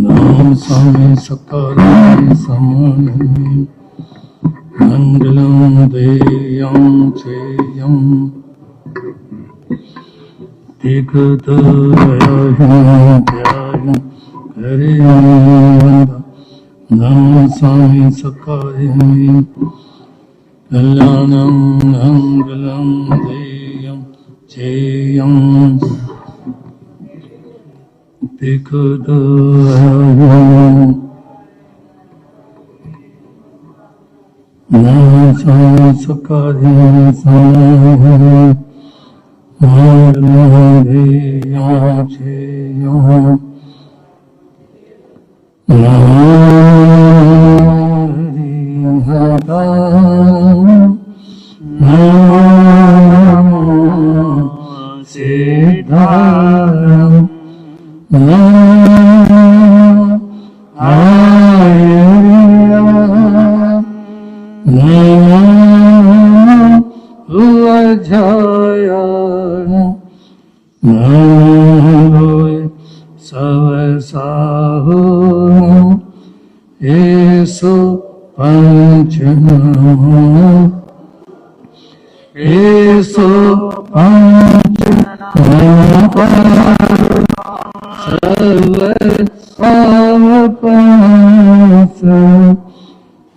नाम स्वामी सकाले समाने मंगलम देयं चेयं दिग्दयायं करे नाम स्वामी सकाले कल्याणं मंगलम देयं चेयं दिग्दयायं नाम स्वामी सकाले समाने मंगलम देयं चेयं Eso Panchanam Eso Panchanam Sarva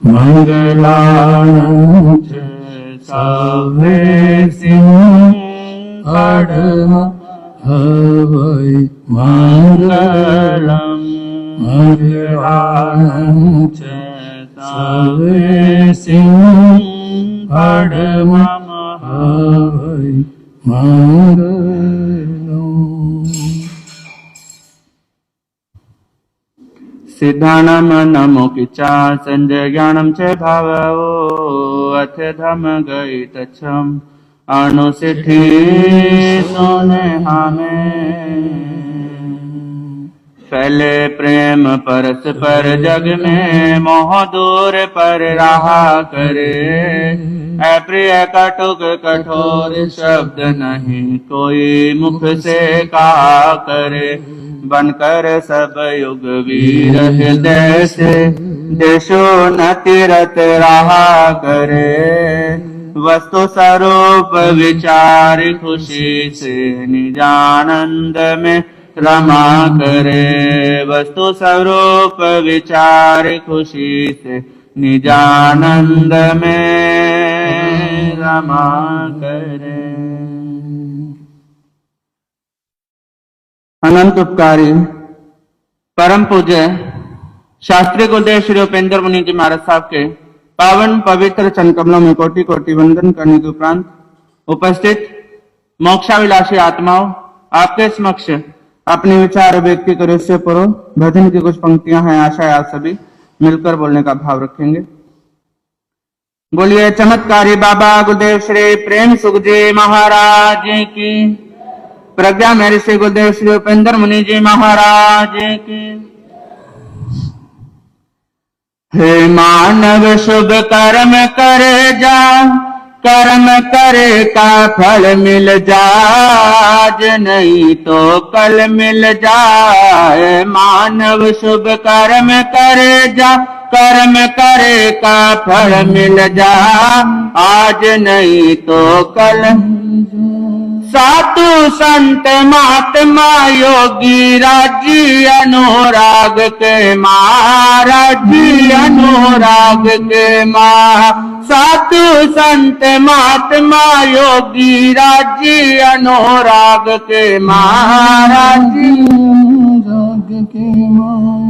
Mangalanam Salvesim Adama Havai Mangalam Mangalanam Salvesim Adama Havai Mangalam सिद्धानाम नमो किचा संजय ज्ञानम च भावो अथ धम गई तछम अनुसिद्धि सोने हमें फैले प्रेम परस्पर जग में मोह दूर पर रहा करे अप्रिय कटुक कठोर शब्द नहीं कोई मुख से कहा करे बनकर सब युग वीर हृदय से देशो न तीरथ रहा करे वस्तु स्वरूप विचार खुशी से निजानंद में रमा करे वस्तु स्वरूप विचार खुशी से निजानंद में रमा करे। अनंत उपकारी परम पूज्य शास्त्री गुरुदेव श्री उपेंद्र मुनि जी महाराज साहब के पावन पवित्र चरण कमलों में कोटि कोटि वंदन करने के उपरांत उपस्थित मोक्षाभिलाषी आत्माओं आपके समक्ष अपने विचार व्यक्ति करो से पढ़ो भजन की कुछ पंक्तियां हैं आशा आप सभी मिलकर बोलने का भाव रखेंगे। बोलिए चमत्कारी बाबा गुरुदेव श्री प्रेम सुख जी महाराज की प्रज्ञा मेरी श्री गुरुदेव श्री उपेंद्र मुनि जी महाराज की। हे मानव शुभ कर्म करे जा कर्म करे का फल मिल जाए नहीं तो कल मिल जाए मानव शुभ कर्म करे जा कर्म करे का फल मिल जा आज नहीं तो कल साधु संत महात्मा योगी राजी अनुराग के महाराजी अनुराग के माँ साधु संत महात्मा योगी राजी अनुराग के महाराजी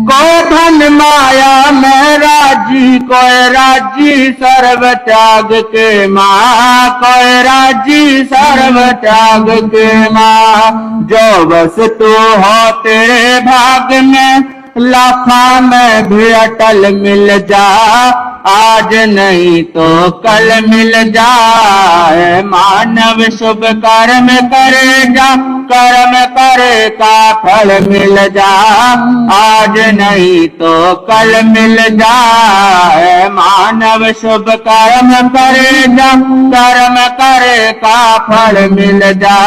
को धन माया में राजी कोई राजी सर्व त्याग के माँ कोई राजी सर्व त्याग के माँ जो बस तू हो तेरे भाग में लाफा में भी अटल मिल जा, आज नहीं तो कल मिल जाए। मानव शुभ कर्म करे जा, कर्म करे का फल मिल जा, आज नहीं तो कल मिल जाए। मानव शुभ कर्म करे जा, कर्म करे का फल मिल जा,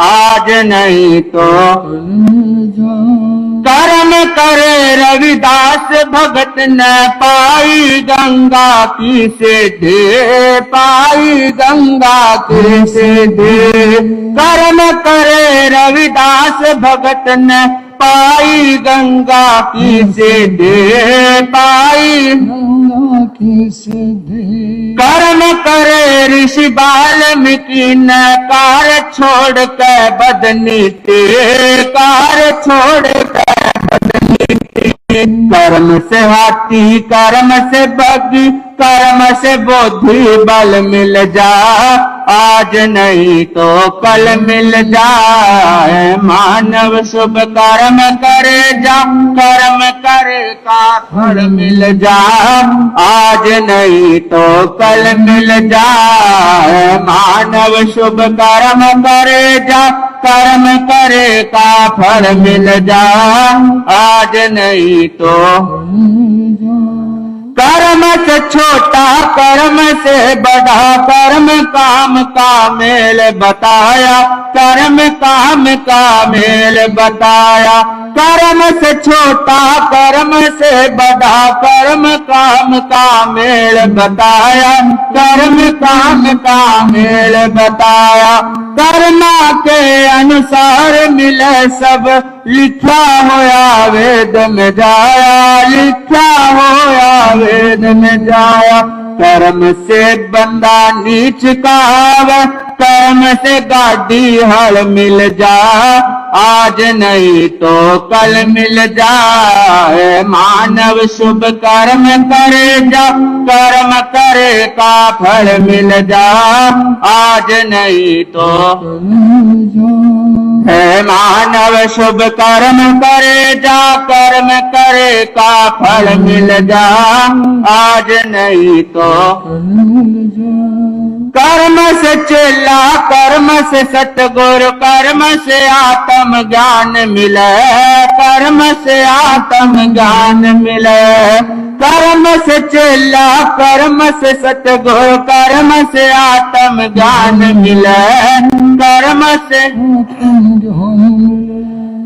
आज नहीं तो कर्म करे। रविदास भगत न पाई गंगा की सिद्धि, पाई गंगा की सिद्धि। कर्म करे रविदास भगत न पाई गंगा की सिद्धि, पाई गंगा की सिद्धि। कर्म करे ऋषि वाल्मीकि न कार छोड़ के बदनीति, कार छोड़ के बदनीति। कर्म से हाथी, कर्म से बगी, कर्म से बुद्धि बल मिल जा, आज नहीं तो कल मिल जाए। मानव शुभ कर्म करे जा, कर्म करे का फल मिल जा, आज नहीं तो कल मिल जाए। मानव शुभ कर्म करे जा, कर्म करे का फल मिल जा, आज नहीं तो कर्म से छोटा कर्म से बड़ा, कर्म काम का मेल बताया, कर्म काम का मेल बताया। कर्म से छोटा कर्म से बड़ा, कर्म काम का मेल बताया, कर्म काम का मेल बताया। कर्मा के अनुसार मिले सब, लिखा होया वेद में जाया, लिखा होया वेद में जाया। कर्म से बंदा नीच कहावे, कर्म से गाड़ी हल मिल जा, आज नहीं तो कल मिल जाए। मानव शुभ कर्म करे जा, कर्म करे का फल मिल जा, आज नहीं तो है। मानव शुभ कर्म करे जा, कर्म करे का फल मिल जा, आज नहीं तो कर्म से चेला, कर्म से सतगुरु, कर्म से आत्म ज्ञान मिले, कर्म से आत्म ज्ञान मिले। कर्म से चेला, कर्म से सतगुरु, कर्म से आत्म ज्ञान मिले, कर्म से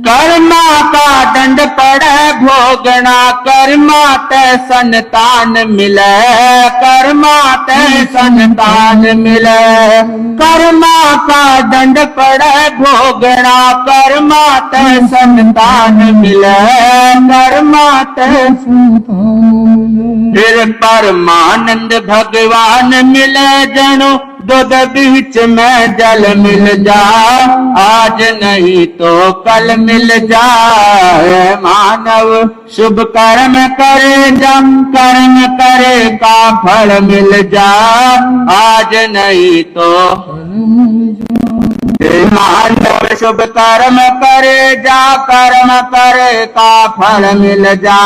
कर्मा का दंड पड़े भोगना, कर्मा ते संतान मिले, कर्मा ते संतान मिले। कर्मा का दंड पड़े भोगना, कर्मा ते संतान मिले, कर्मा ते संतान मिले। फिर परमानंद भगवान मिले जनो, दूध बीच में जल मिल जा, आज नहीं तो कल मिल जाए। मानव शुभ कर्म करे जा, कर्म करे का फल मिल जा, आज नहीं तो मानव शुभ कर्म करे जा, कर्म करे का फल मिल जा,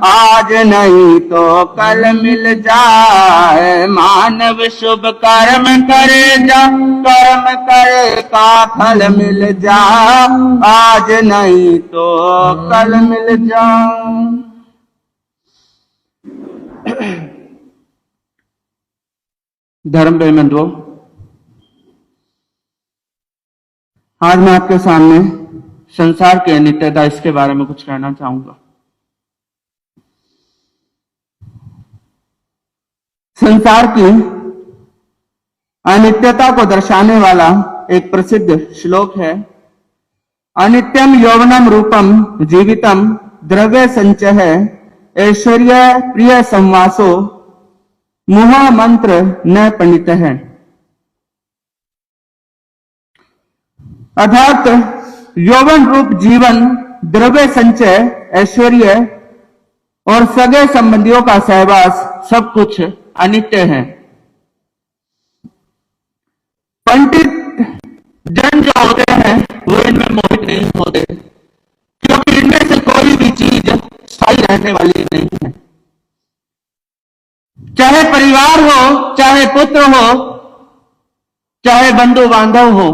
आज नहीं तो कल मिल जाए। मानव शुभ कर्म करे जा, कर्म करे का फल मिल जा, आज नहीं तो कल मिल जा। धर्म बंधुओं, आज मैं आपके सामने संसार के नित्यता इसके बारे में कुछ कहना चाहूंगा। संसार की अनित्यता को दर्शाने वाला एक प्रसिद्ध श्लोक है, अनित्यम यौवनम रूपम जीवितम द्रव्य संचय ऐश्वर्य प्रिय संवासो मुहा मंत्र न पंडित है। अर्थात यौवन रूप जीवन, द्रव्य संचय, ऐश्वर्य और सगे संबंधियों का सहवास सब कुछ अनित्य है। पंडित जन जो होते हैं वो इनमें मोहित नहीं होते, क्योंकि इनमें से कोई भी चीज रहने वाली नहीं है। चाहे परिवार हो, चाहे पुत्र हो, चाहे बंधु बांधव हो,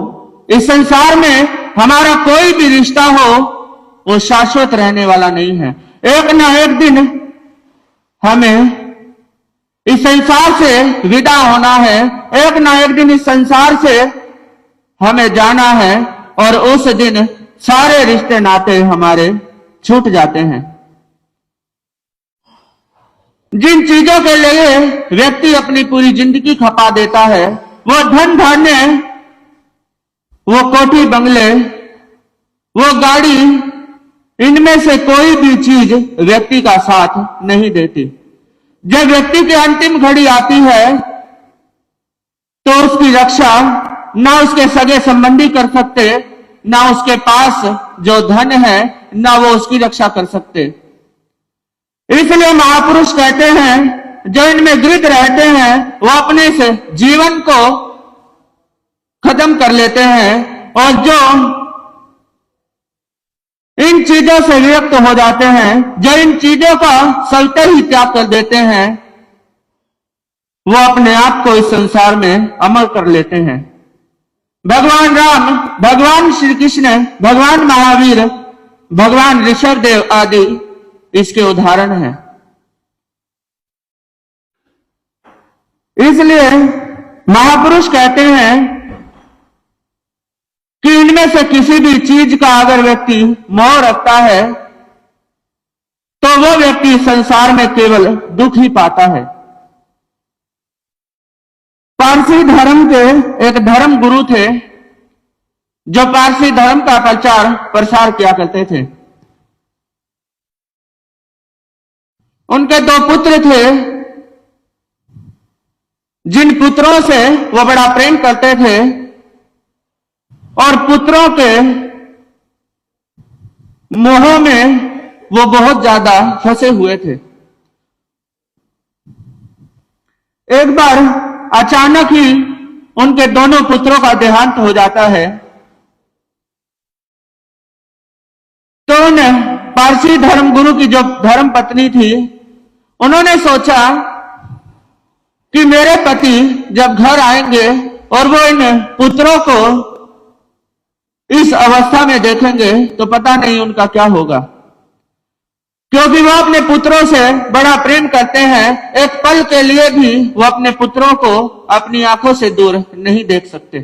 इस संसार में हमारा कोई भी रिश्ता हो वो शाश्वत रहने वाला नहीं है। एक ना एक दिन हमें इस संसार से विदा होना है, एक ना एक दिन इस संसार से हमें जाना है, और उस दिन सारे रिश्ते नाते हमारे छूट जाते हैं। जिन चीजों के लिए व्यक्ति अपनी पूरी जिंदगी खपा देता है, वो धन धान्य, वो कोठी बंगले, वो गाड़ी, इनमें से कोई भी चीज व्यक्ति का साथ नहीं देती। जब व्यक्ति की अंतिम घड़ी आती है तो उसकी रक्षा ना उसके सगे संबंधी कर सकते, ना उसके पास जो धन है ना वो उसकी रक्षा कर सकते। इसलिए महापुरुष कहते हैं जो इनमें गिरद रहते हैं वो अपने से जीवन को खत्म कर लेते हैं, और जो इन चीजों से विरक्त हो जाते हैं, जो इन चीजों का सवितर ही त्याग कर देते हैं, वो अपने आप को इस संसार में अमर कर लेते हैं। भगवान राम, भगवान श्री कृष्ण, भगवान महावीर, भगवान ऋषभ देव आदि इसके उदाहरण हैं। इसलिए महापुरुष कहते हैं कि इनमें से किसी भी चीज का अगर व्यक्ति मोह रखता है तो वो व्यक्ति संसार में केवल दुख ही पाता है। पारसी धर्म के एक धर्म गुरु थे जो पारसी धर्म का प्रचार प्रसार किया करते थे। उनके 2 पुत्र थे जिन पुत्रों से वो बड़ा प्रेम करते थे, और पुत्रों के मोह में वो बहुत ज्यादा फंसे हुए थे। एक बार अचानक ही उनके दोनों पुत्रों का देहांत हो जाता है। तो उन पारसी धर्म गुरु की जो धर्म पत्नी थी, उन्होंने सोचा कि मेरे पति जब घर आएंगे और वो इन पुत्रों को इस अवस्था में देखेंगे तो पता नहीं उनका क्या होगा, क्योंकि वो अपने पुत्रों से बड़ा प्रेम करते हैं। एक पल के लिए भी वो अपने पुत्रों को अपनी आंखों से दूर नहीं देख सकते।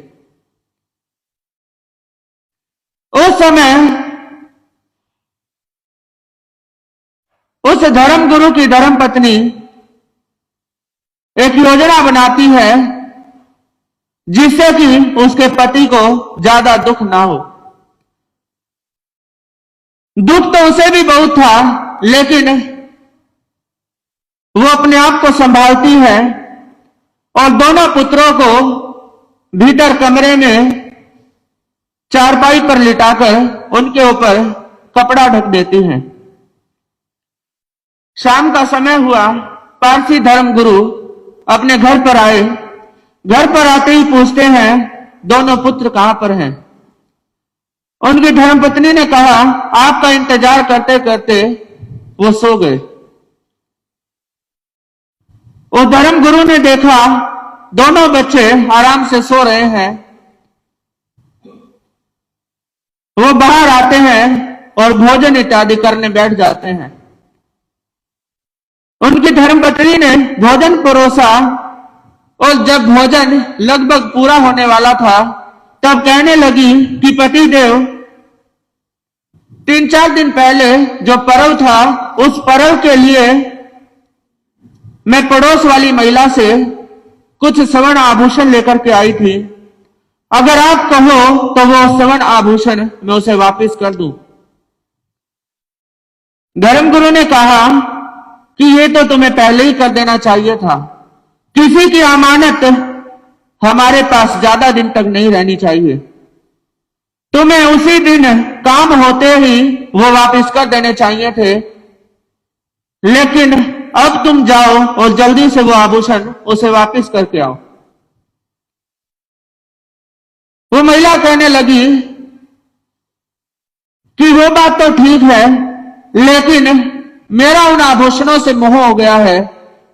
उस समय उस धर्म गुरु की धर्म पत्नी एक योजना बनाती है जिससे कि उसके पति को ज्यादा दुख ना हो। दुख तो उसे भी बहुत था, लेकिन वो अपने आप को संभालती है और दोनों पुत्रों को भीतर कमरे में चारपाई पर लिटाकर उनके ऊपर कपड़ा ढक देती हैं। शाम का समय हुआ, पारसी धर्म गुरु अपने घर पर आए। घर पर आते ही पूछते हैं दोनों पुत्र कहां पर हैं। उनकी धर्मपत्नी ने कहा आपका इंतजार करते करते वो सो गए। उस धर्म गुरु ने देखा दोनों बच्चे आराम से सो रहे हैं। वो बाहर आते हैं और भोजन इत्यादि करने बैठ जाते हैं। उनकी धर्मपत्नी ने भोजन परोसा और जब भोजन लगभग पूरा होने वाला था तब कहने लगी कि पति देव, 3-4 दिन पहले जो पर्व था उस पर्व के लिए मैं पड़ोस वाली महिला से कुछ स्वर्ण आभूषण लेकर के आई थी। अगर आप कहो तो वो स्वर्ण आभूषण मैं उसे वापस कर दूं। धर्मगुरु ने कहा कि ये तो तुम्हें पहले ही कर देना चाहिए था। किसी की अमानत हमारे पास ज्यादा दिन तक नहीं रहनी चाहिए। तुम्हें उसी दिन काम होते ही वो वापस कर देने चाहिए थे, लेकिन अब तुम जाओ और जल्दी से वो आभूषण उसे वापस करके आओ। वो महिला कहने लगी कि वो बात तो ठीक है, लेकिन मेरा उन आभूषणों से मोह हो गया है।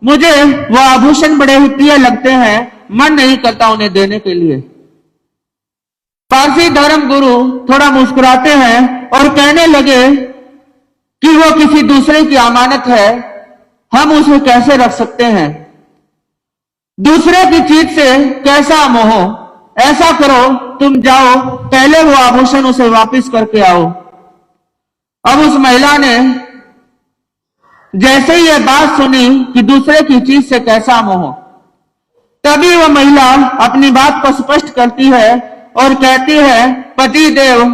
मुझे वो आभूषण बड़े ही प्रिय लगते हैं, मन नहीं करता उन्हें देने के लिए। पारसी धर्म गुरु थोड़ा मुस्कुराते हैं और कहने लगे कि वो किसी दूसरे की अमानत है, हम उसे कैसे रख सकते हैं। दूसरे की चीज से कैसा मोह। ऐसा करो, तुम जाओ, पहले वो आभूषण उसे वापस करके आओ। अब उस महिला ने जैसे ही यह बात सुनी कि दूसरे की चीज से कैसा मोह, तभी वह महिला अपनी बात को स्पष्ट करती है और कहती है, पति देव,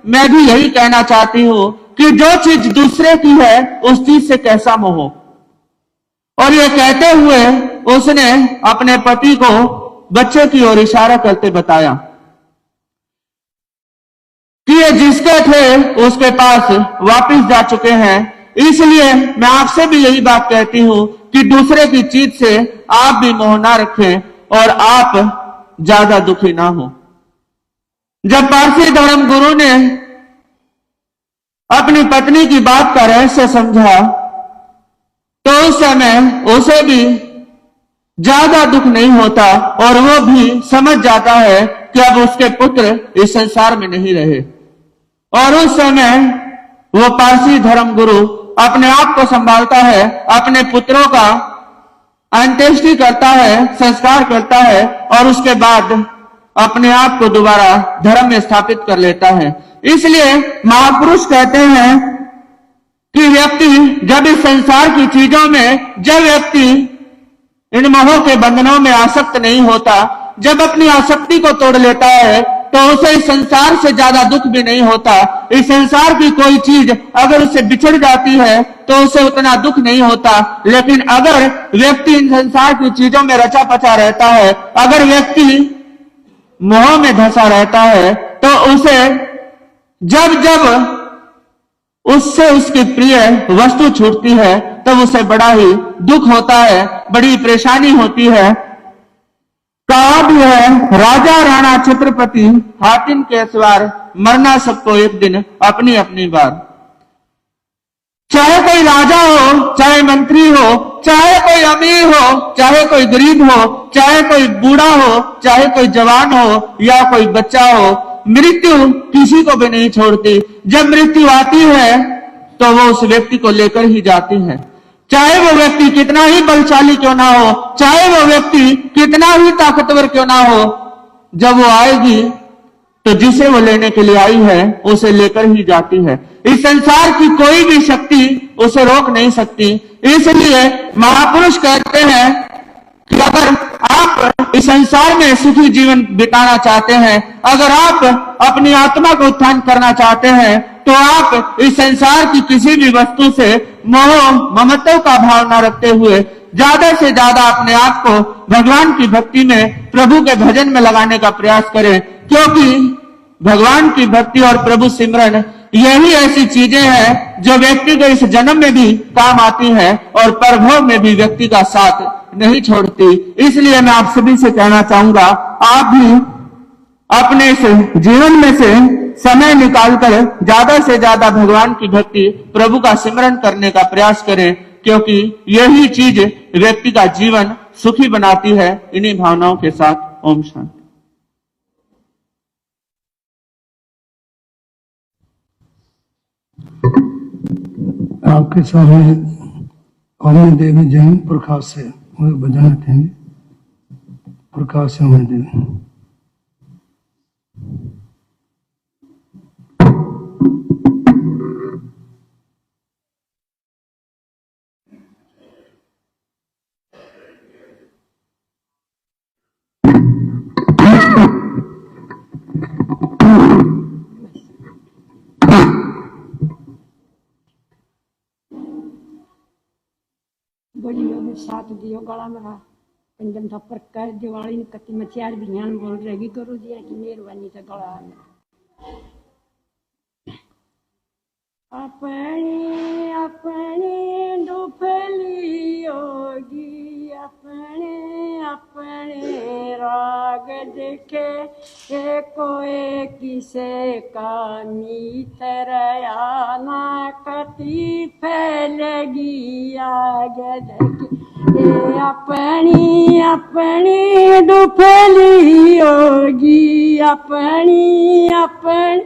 मैं भी यही कहना चाहती हूं कि जो चीज दूसरे की है उस चीज से कैसा मोह। और ये कहते हुए उसने अपने पति को बच्चे की ओर इशारा करते बताया कि ये जिसके थे उसके पास वापस जा चुके हैं। इसलिए मैं आपसे भी यही बात कहती हूं कि दूसरे की चीज से आप भी मोह ना रखें और आप ज्यादा दुखी ना हो। जब पारसी धर्म गुरु ने अपनी पत्नी की बात का रहस्य समझा तो उस समय उसे भी ज्यादा दुख नहीं होता और वो भी समझ जाता है कि अब उसके पुत्र इस संसार में नहीं रहे। और उस समय वो पारसी धर्म गुरु अपने आप को संभालता है, अपने पुत्रों का अंत्येष्टि करता है, संस्कार करता है और उसके बाद अपने आप को दोबारा धर्म में स्थापित कर लेता है। इसलिए महापुरुष कहते हैं कि व्यक्ति जब इस संसार की चीजों में, जब व्यक्ति इन मोहों के बंधनों में आसक्त नहीं होता, जब अपनी आसक्ति को तोड़ लेता है तो उसे इस संसार से ज्यादा दुख भी नहीं होता। इस संसार की कोई चीज अगर उसे बिछड़ जाती है तो उसे उतना दुख नहीं होता। लेकिन अगर व्यक्ति इन संसार की चीजों में रचा पचा रहता है, अगर व्यक्ति मोह में धंसा रहता है तो उसे जब जब उससे उसकी प्रिय वस्तु छूटती है तब उसे बड़ा ही दुख होता है, बड़ी परेशानी होती है। कहा भी है, राजा राणा छत्रपति हातिम के सवार, मरना सबको एक दिन अपनी अपनी बार। चाहे कोई राजा हो, चाहे मंत्री हो, चाहे कोई अमीर हो, चाहे कोई गरीब हो, चाहे कोई बूढ़ा हो, चाहे कोई जवान हो या कोई बच्चा हो, मृत्यु किसी को भी नहीं छोड़ती। जब मृत्यु आती है तो वो उस व्यक्ति को लेकर ही जाती है। चाहे वो व्यक्ति कितना ही बलशाली क्यों ना हो, चाहे वो व्यक्ति कितना ही ताकतवर क्यों ना हो, जब वो आएगी तो जिसे वो लेने के लिए आई है उसे लेकर ही जाती है। इस संसार की कोई भी शक्ति उसे रोक नहीं सकती। इसलिए महापुरुष कहते हैं कि अगर आप इस संसार में सुखी जीवन बिताना चाहते हैं, अगर आप अपनी आत्मा को उत्थान करना चाहते हैं तो आप इस संसार की किसी भी वस्तु से मोह ममत्व का भाव न रखते हुए ज्यादा से ज्यादा अपने आप को भगवान की भक्ति में, प्रभु के भजन में लगाने का प्रयास करें। क्योंकि भगवान की भक्ति और प्रभु सिमरन यही ऐसी चीजें हैं जो व्यक्ति को इस जन्म में भी काम आती है और परभव में भी व्यक्ति का साथ नहीं छोड़ती। इसलिए मैं आप सभी से कहना चाहूंगा, आप भी अपने इस जीवन में से समय निकालकर ज्यादा से ज्यादा भगवान की भक्ति, प्रभु का सिमरन करने का प्रयास करें, क्योंकि यही चीज व्यक्ति का जीवन सुखी बनाती है। इन्हीं भावनाओं के साथ ओम शांति। आपके सामने अमय देवी जैन प्रकाश से वो भजन रखेंगे। प्रकाश से अमय देवी। बड़ी में साथ दियो गला मेरा पंजम थप्पड़ कर दिवाली ने कति मचियार बियान बोल रहेगी करो दिया की मेहरबानी से गला अपने अपने दुफली होगी, अपने अपने राग देखे कोई किसे का मीतर आना कति फैलेगी आगे देखे अपनी अपनी दुफली होगी अपनी अपनी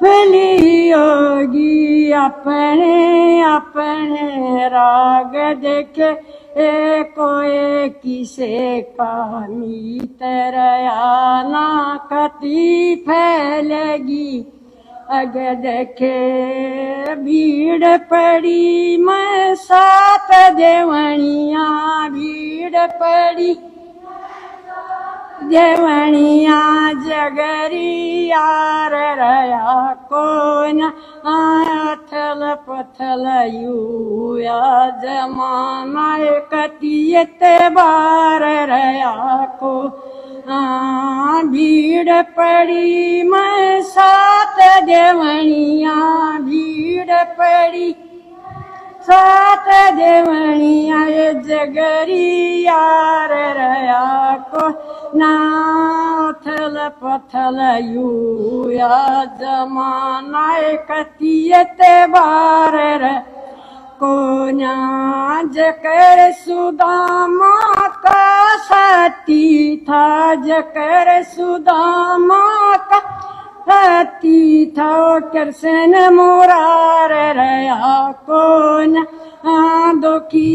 फली होगी अपने अपने राग देखे कोई किसे का मित्रया ना कति फैलेगी अगे देखे भीड़ पड़ी मैं सात देवनिया भीड़ पड़ी देवनिया जगरी यार रया कौन अथल पथल युया जमाना कतियत बार रया को भीड़ पड़ी मैं सात देवनिया भीड़ पड़ी सात देवनिया जगरी यार रया को नाथल पथल युया जमाना कतियत बार को जकर सुदामा का साथी था जकर सुदामा का साथी था कृष्ण मुरार रया कौन दुखी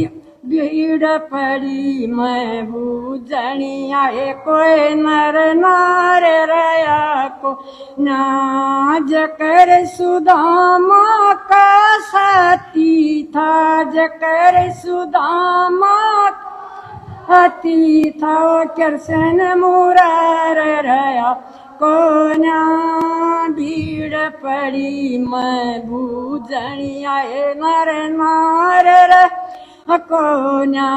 भीड़ पड़ी मैं बूझनिया कोई नर नार रया को नाज कर सुदामा का साथी था जकर सुदामा हाथी था कृष्ण मुरार रया कोना भीड़ पड़ी मैं बूझनिया नर नार रे कोना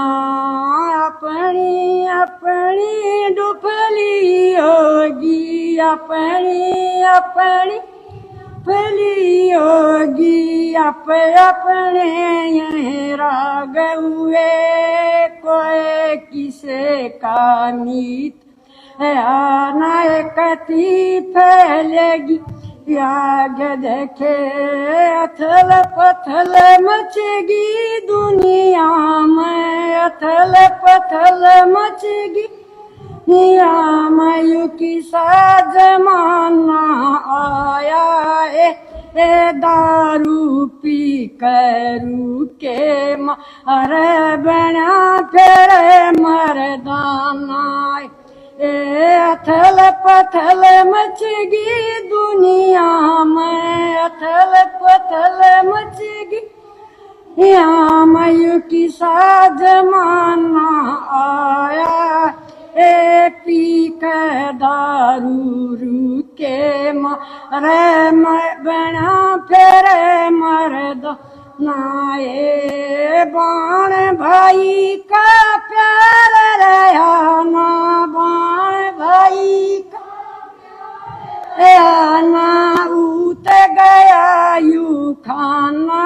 अपनी अपनी डुफली होगी अपनी अपनी फली होगी अपने यहीं राग हुए कोई किसे का मीत आना कति फैलेगी याग देखे अथल पथल मचेगी दुनिया में अथल पथल मचेगी दुनिया में यू की सा जमाना आया है दारू पी करू के मर बना फिर मरदाना अथल पथल मचेगी दुनिया में अथल पथल मचेगी यहाँ मयू की सा जमाना आया पी कर दारू रू के मरे बना फिर मरद नाए बाण भाई का प्यार रहा ना बाण भाई का ना उत गया यू खाना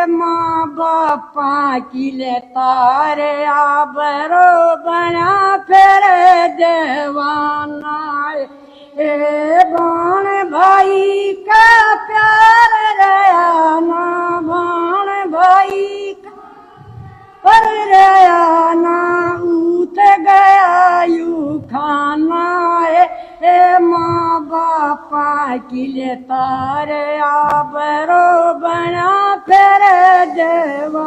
माँ बापा की ले तारे आबरो बना फिर देवाना बाण भाई का प्यार रहा ना बाण भाई का पर रहा ना उत गया यू खाना माँ बापा की ले तारे आबरो बना फिर देवा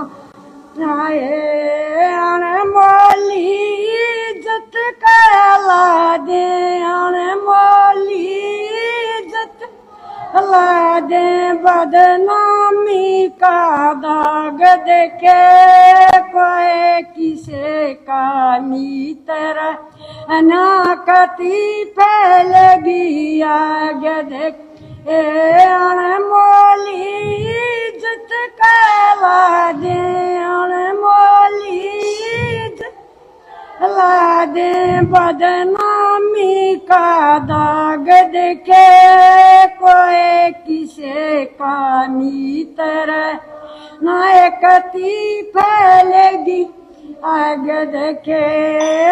अनमोली इज्जत कहला दे अनमोली इज्जत कहला दे बदनामी का दाग देखे कोई किसे का मित्र ना कति फैलेगी आगे देख अनमोली इज्जत कहला दे अनमोली इज्जत कहला दे बदनामी का दाग देखे कोई किसे का मित्र ना कति फैलेगी आगे देखे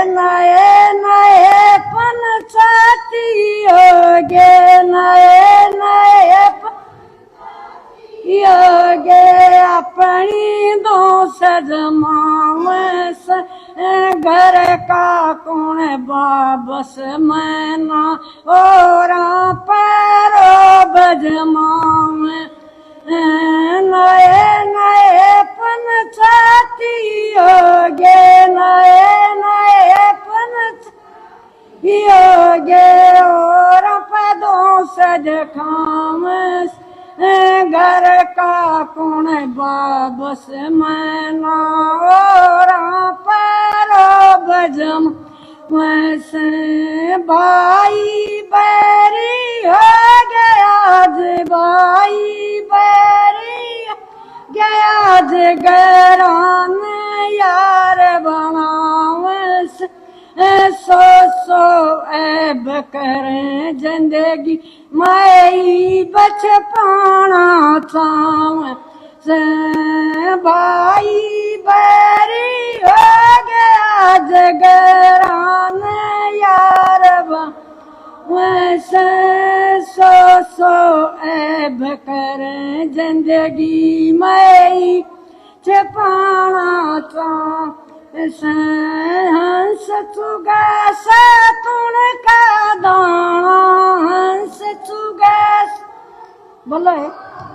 नए नए पंचायती होगे नए नए अपनी दो सजमावस घर का कौन बाबस मैना और पैरो बजमाव नए नए पन छाती होगे नए नए पन योगे और पदों सज खामस घर का कौन बाबस मैना और पैरो बजम वैसे भाई बैरी हो गया आज भाई बैरी गया जगरान यार बनावस सो सो ऐब करें जिंदगी मई बच पाना चाव से भाई बैरी हो गया जगरान यार वैसे सो सो ऐब करें जिंदगी मई छपाना चाव हंस चुगा सतुण का दाना हंस चुगा बोलो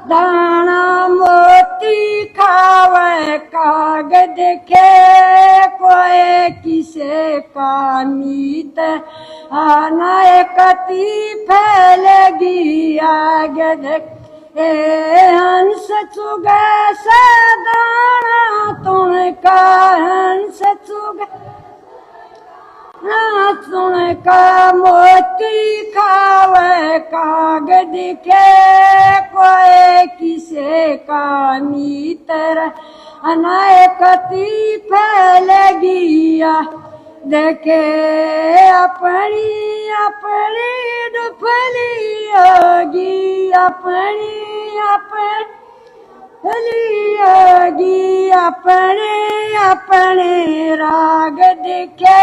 दाना मोती खावे कागज के कोई किसे का मीत आना कती फैलेगी आगे देख हंस चुगा सदाना तुमका हंस चुगा तुमका मोती खावे कागज के कोई किसे का मीतर अनायकती फैलेगी देखे अपनी अपनी डुफली होगी अपनी अपनी होगी अपने अपने राग दिखे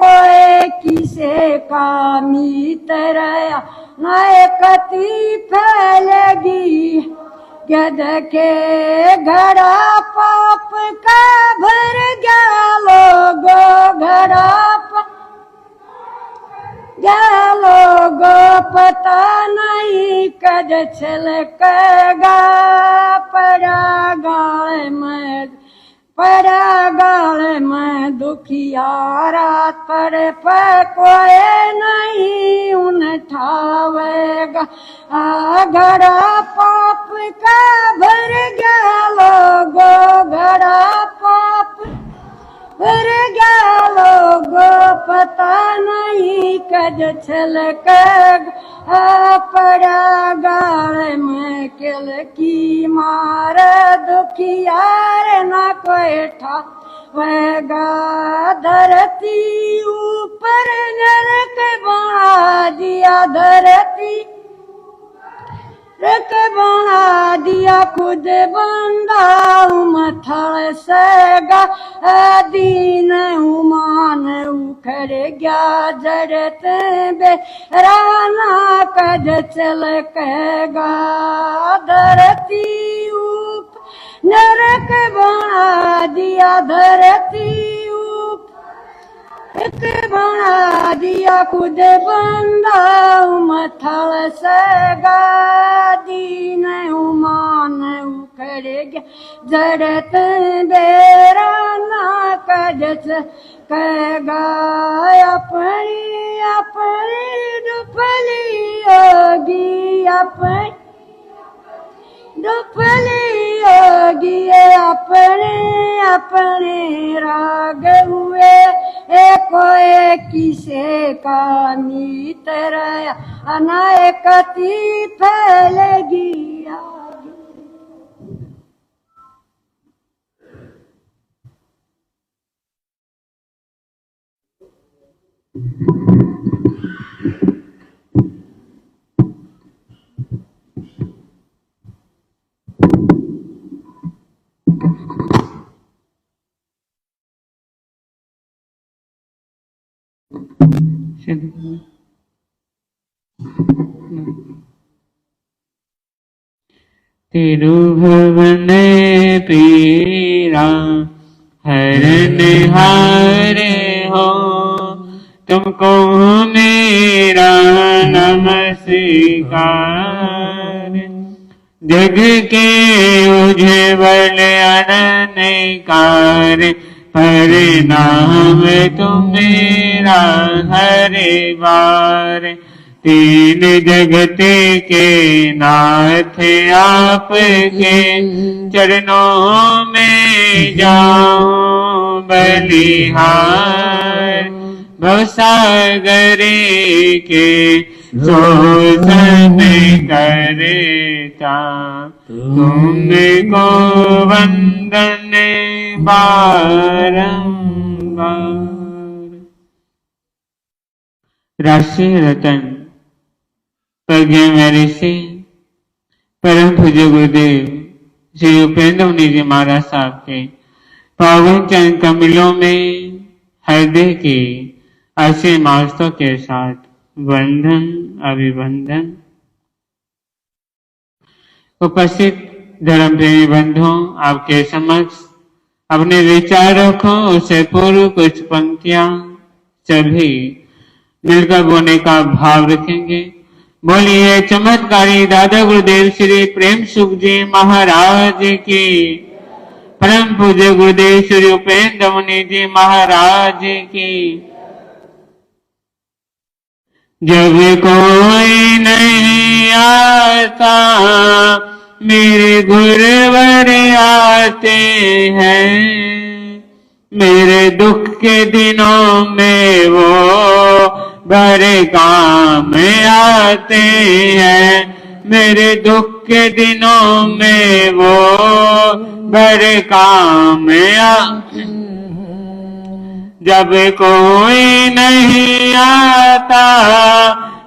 कोई किसे का मीतर नायकती फैलेगी देखे घड़ा पाप का भर गया लोगो घड़ा क्या लोगो पता नहीं कद छलकेगा पड़ा गाल में दुखियारा पर कोई नहीं उठावेगा घड़ा पाप का भर गया लोगो घड़ा पाप भर गया लोगो पता नहीं कद छलकेगा पड़ा गाल में किल की मार दुखियार ना कोई ठावेगा धरती ऊपर नरक बना दिया धरती रक बना दिया खुद बंदा मथल सेगा दीन उमान उखड़ गया जरत बेराना कद चल कहेगा धरती ऊप नरक बना दिया धरती ऊप बना दिया खुद बंदा मथल सेगा दीन उमान उखड़ गया जरत बेराना कजस कहेगा अपनी अपनी डुफली होगी अपनी डुफली होगी अपने अपने राग हुए कोई किसे का मीतर अनायकती फैलेगी आगे। तिरुभुवन पीरा हरनहारे हो, तुमको मेरा नमस्कार। जग के उज्ज्वल अनन्यकार, परिणाम तुम्हेरा हरे बार। तीन जगत के नाथ आपके, चरणों में जाऊं बलिहार। भवसागरे के शोषण करता, तुमको वंदन बारंबार। राष्ट्रीय रतन प्रज्ञा मेरी से परम पूज्य गुरुदेव श्री उपेंद्र मुनि जी महाराज साहब के पावन चरण कमलों में हृदय के असीम आस्थों के साथ वंदन अभिवंदन। उपस्थित धर्म प्रेमी बंधुओं, आपके समक्ष अपने विचार रखो उससे पूर्व कुछ पंक्तियां सभी मिलकर बोलने का भाव रखेंगे। बोलिए चमत्कारी दादा गुरुदेव श्री प्रेम सुख जी महाराज की, परम पूज्य गुरुदेव श्री उपेंद्र मुनि जी महाराज की। जब कोई नहीं आता मेरे गुरुवर आते हैं, मेरे दुख के दिनों में वो बड़े काम आते हैं। मेरे दुख के दिनों में वो बड़े काम आते हैं। जब कोई नहीं आता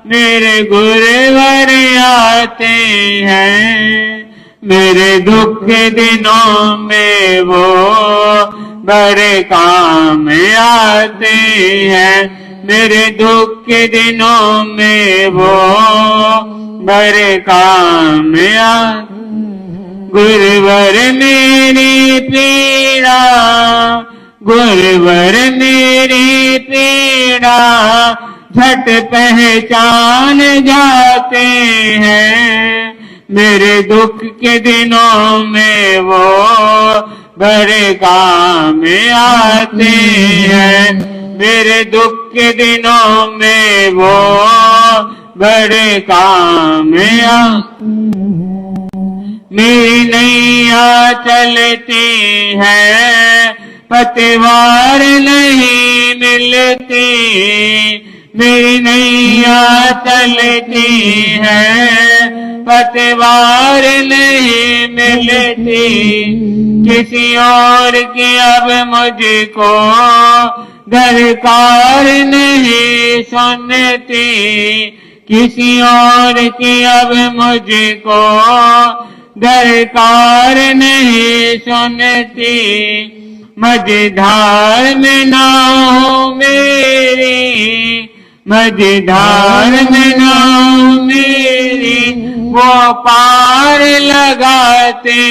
मेरे गुरुवर आते हैं, मेरे दुख के दिनों में वो बड़े काम आते हैं। मेरे दुख के दिनों में वो बड़े काम आते। गुरुवर मेरी पीड़ा, गुरुवर मेरी पीड़ा झट पहचान जाते हैं। मेरे दुख के दिनों में वो बड़े काम आते हैं। मेरे दुख के दिनों में वो बड़े काम आते। मेरी नैया चलती है, पतवार नहीं मिलती। मेरी नैया चलती है, पतवार नहीं मिलती। किसी और की अब मुझको दरकार नहीं सुनती। किसी और की अब मुझको दरकार नहीं सुनती। मझधार में नाव मेरी, मझधार में नाव मेरी वो पार लगाते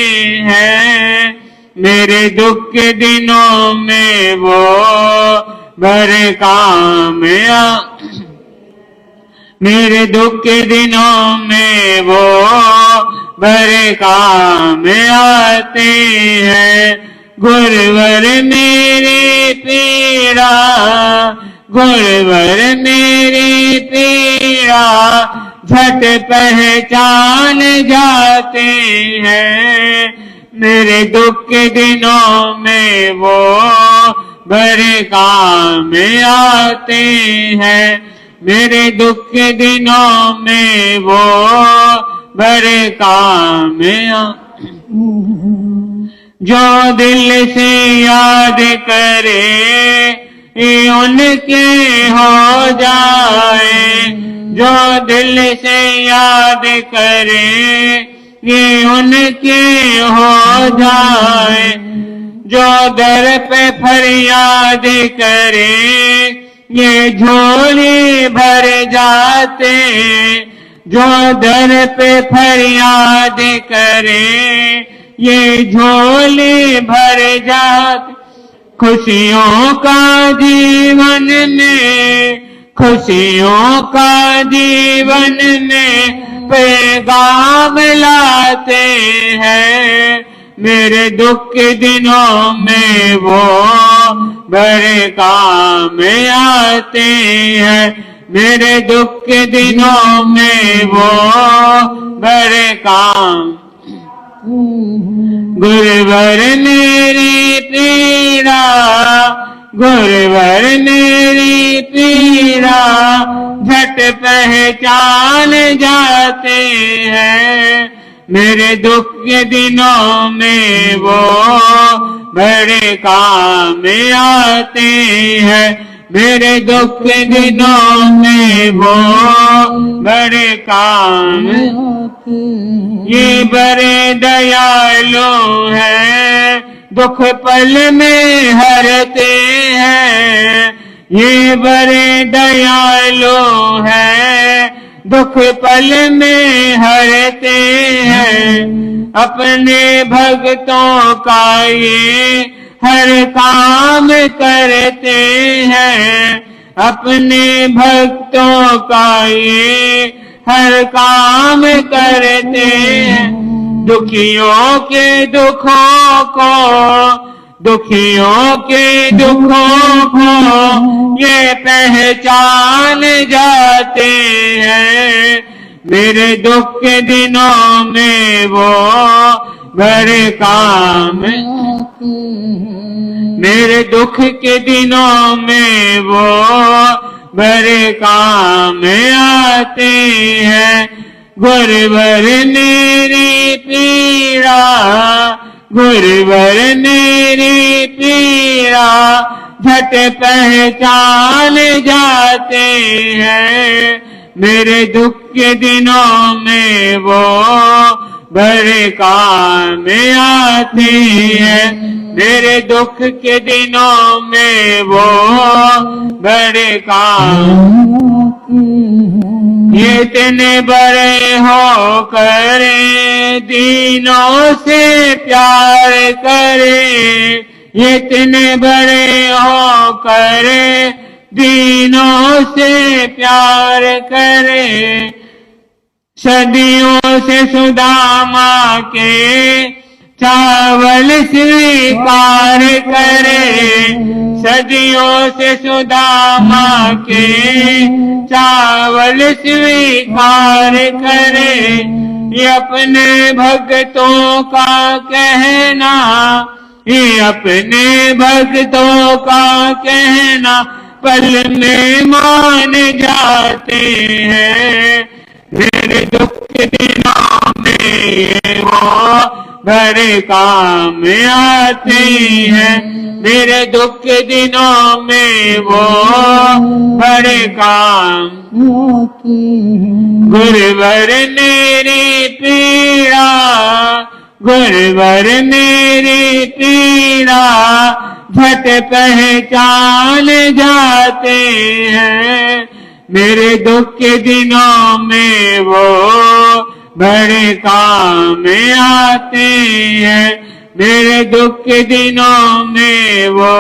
हैं। मेरे दुख के दिनों में वो बड़े काम मेरे दुख के दिनों में वो बड़े काम आते हैं। गुरुवर मेरी पीड़ा, गुरुवर मेरी पीड़ा झट पहचान जाते हैं। मेरे दुख के दिनों में वो बड़े काम आते हैं। मेरे दुख के दिनों में वो बड़े काम आते। जो दिल से याद करे ये उनके हो जाए। जो दिल से याद करे ये उनके हो जाए। जो दर पे फरियाद करे ये झोली भर जाते। जो दर पे फरियाद करे ये झोली भर जाती। खुशियों का जीवन में, खुशियों का जीवन में पैगाम लाते हैं। मेरे दुख के दिनों में वो बड़े काम आते हैं। मेरे दुख के दिनों में वो बड़े काम। गुरुवर मेरी पीड़ा, गुरुवर मेरी पीड़ा झट पहचान जाते हैं। मेरे दुख के दिनों में वो बड़े काम आते हैं। मेरे दुख के दिनों में वो बड़े काम। ये बड़े दयालु हैं, दुख पल में हरते हैं। ये बड़े दयालु हैं, दुख पल में हरते हैं। अपने भक्तों का ये हर काम करते हैं। अपने भक्तों का ये हर काम करते हैं। दुखियों के दुखों को, दुखियों के दुखों को ये पहचान जाते हैं। मेरे दुख के दिनों में वो बड़े काम। मेरे दुख के दिनों में वो बड़े काम आते हैं। गुरुवर मेरी पीड़ा, गुरुवर मेरी पीड़ा झट पहचान जाते हैं। मेरे दुख के दिनों में वो बड़े काम आते हैं। मेरे दुख के दिनों में वो बड़े काम। ये इतने बड़े हो करे दीनों से प्यार करे। ये इतने बड़े हो करे दीनों से प्यार करे। सदियों से सुदामा के चावल स्वीकार करे। सदियों से सुदामा के चावल स्वीकार करे। ये अपने भक्तों का कहना, ये अपने भक्तों का कहना पल में मान जाते हैं। मेरे दुख के दिनों में ये वो बड़े काम आते हैं। मेरे दुख के दिनों में वो बड़े काम। गुरुवर मेरी पीड़ा, गुरुवर मेरी पीड़ा झट पहचान जाते हैं। मेरे दुख के दिनों में वो बड़े काम आते हैं। मेरे दुख के दिनों में वो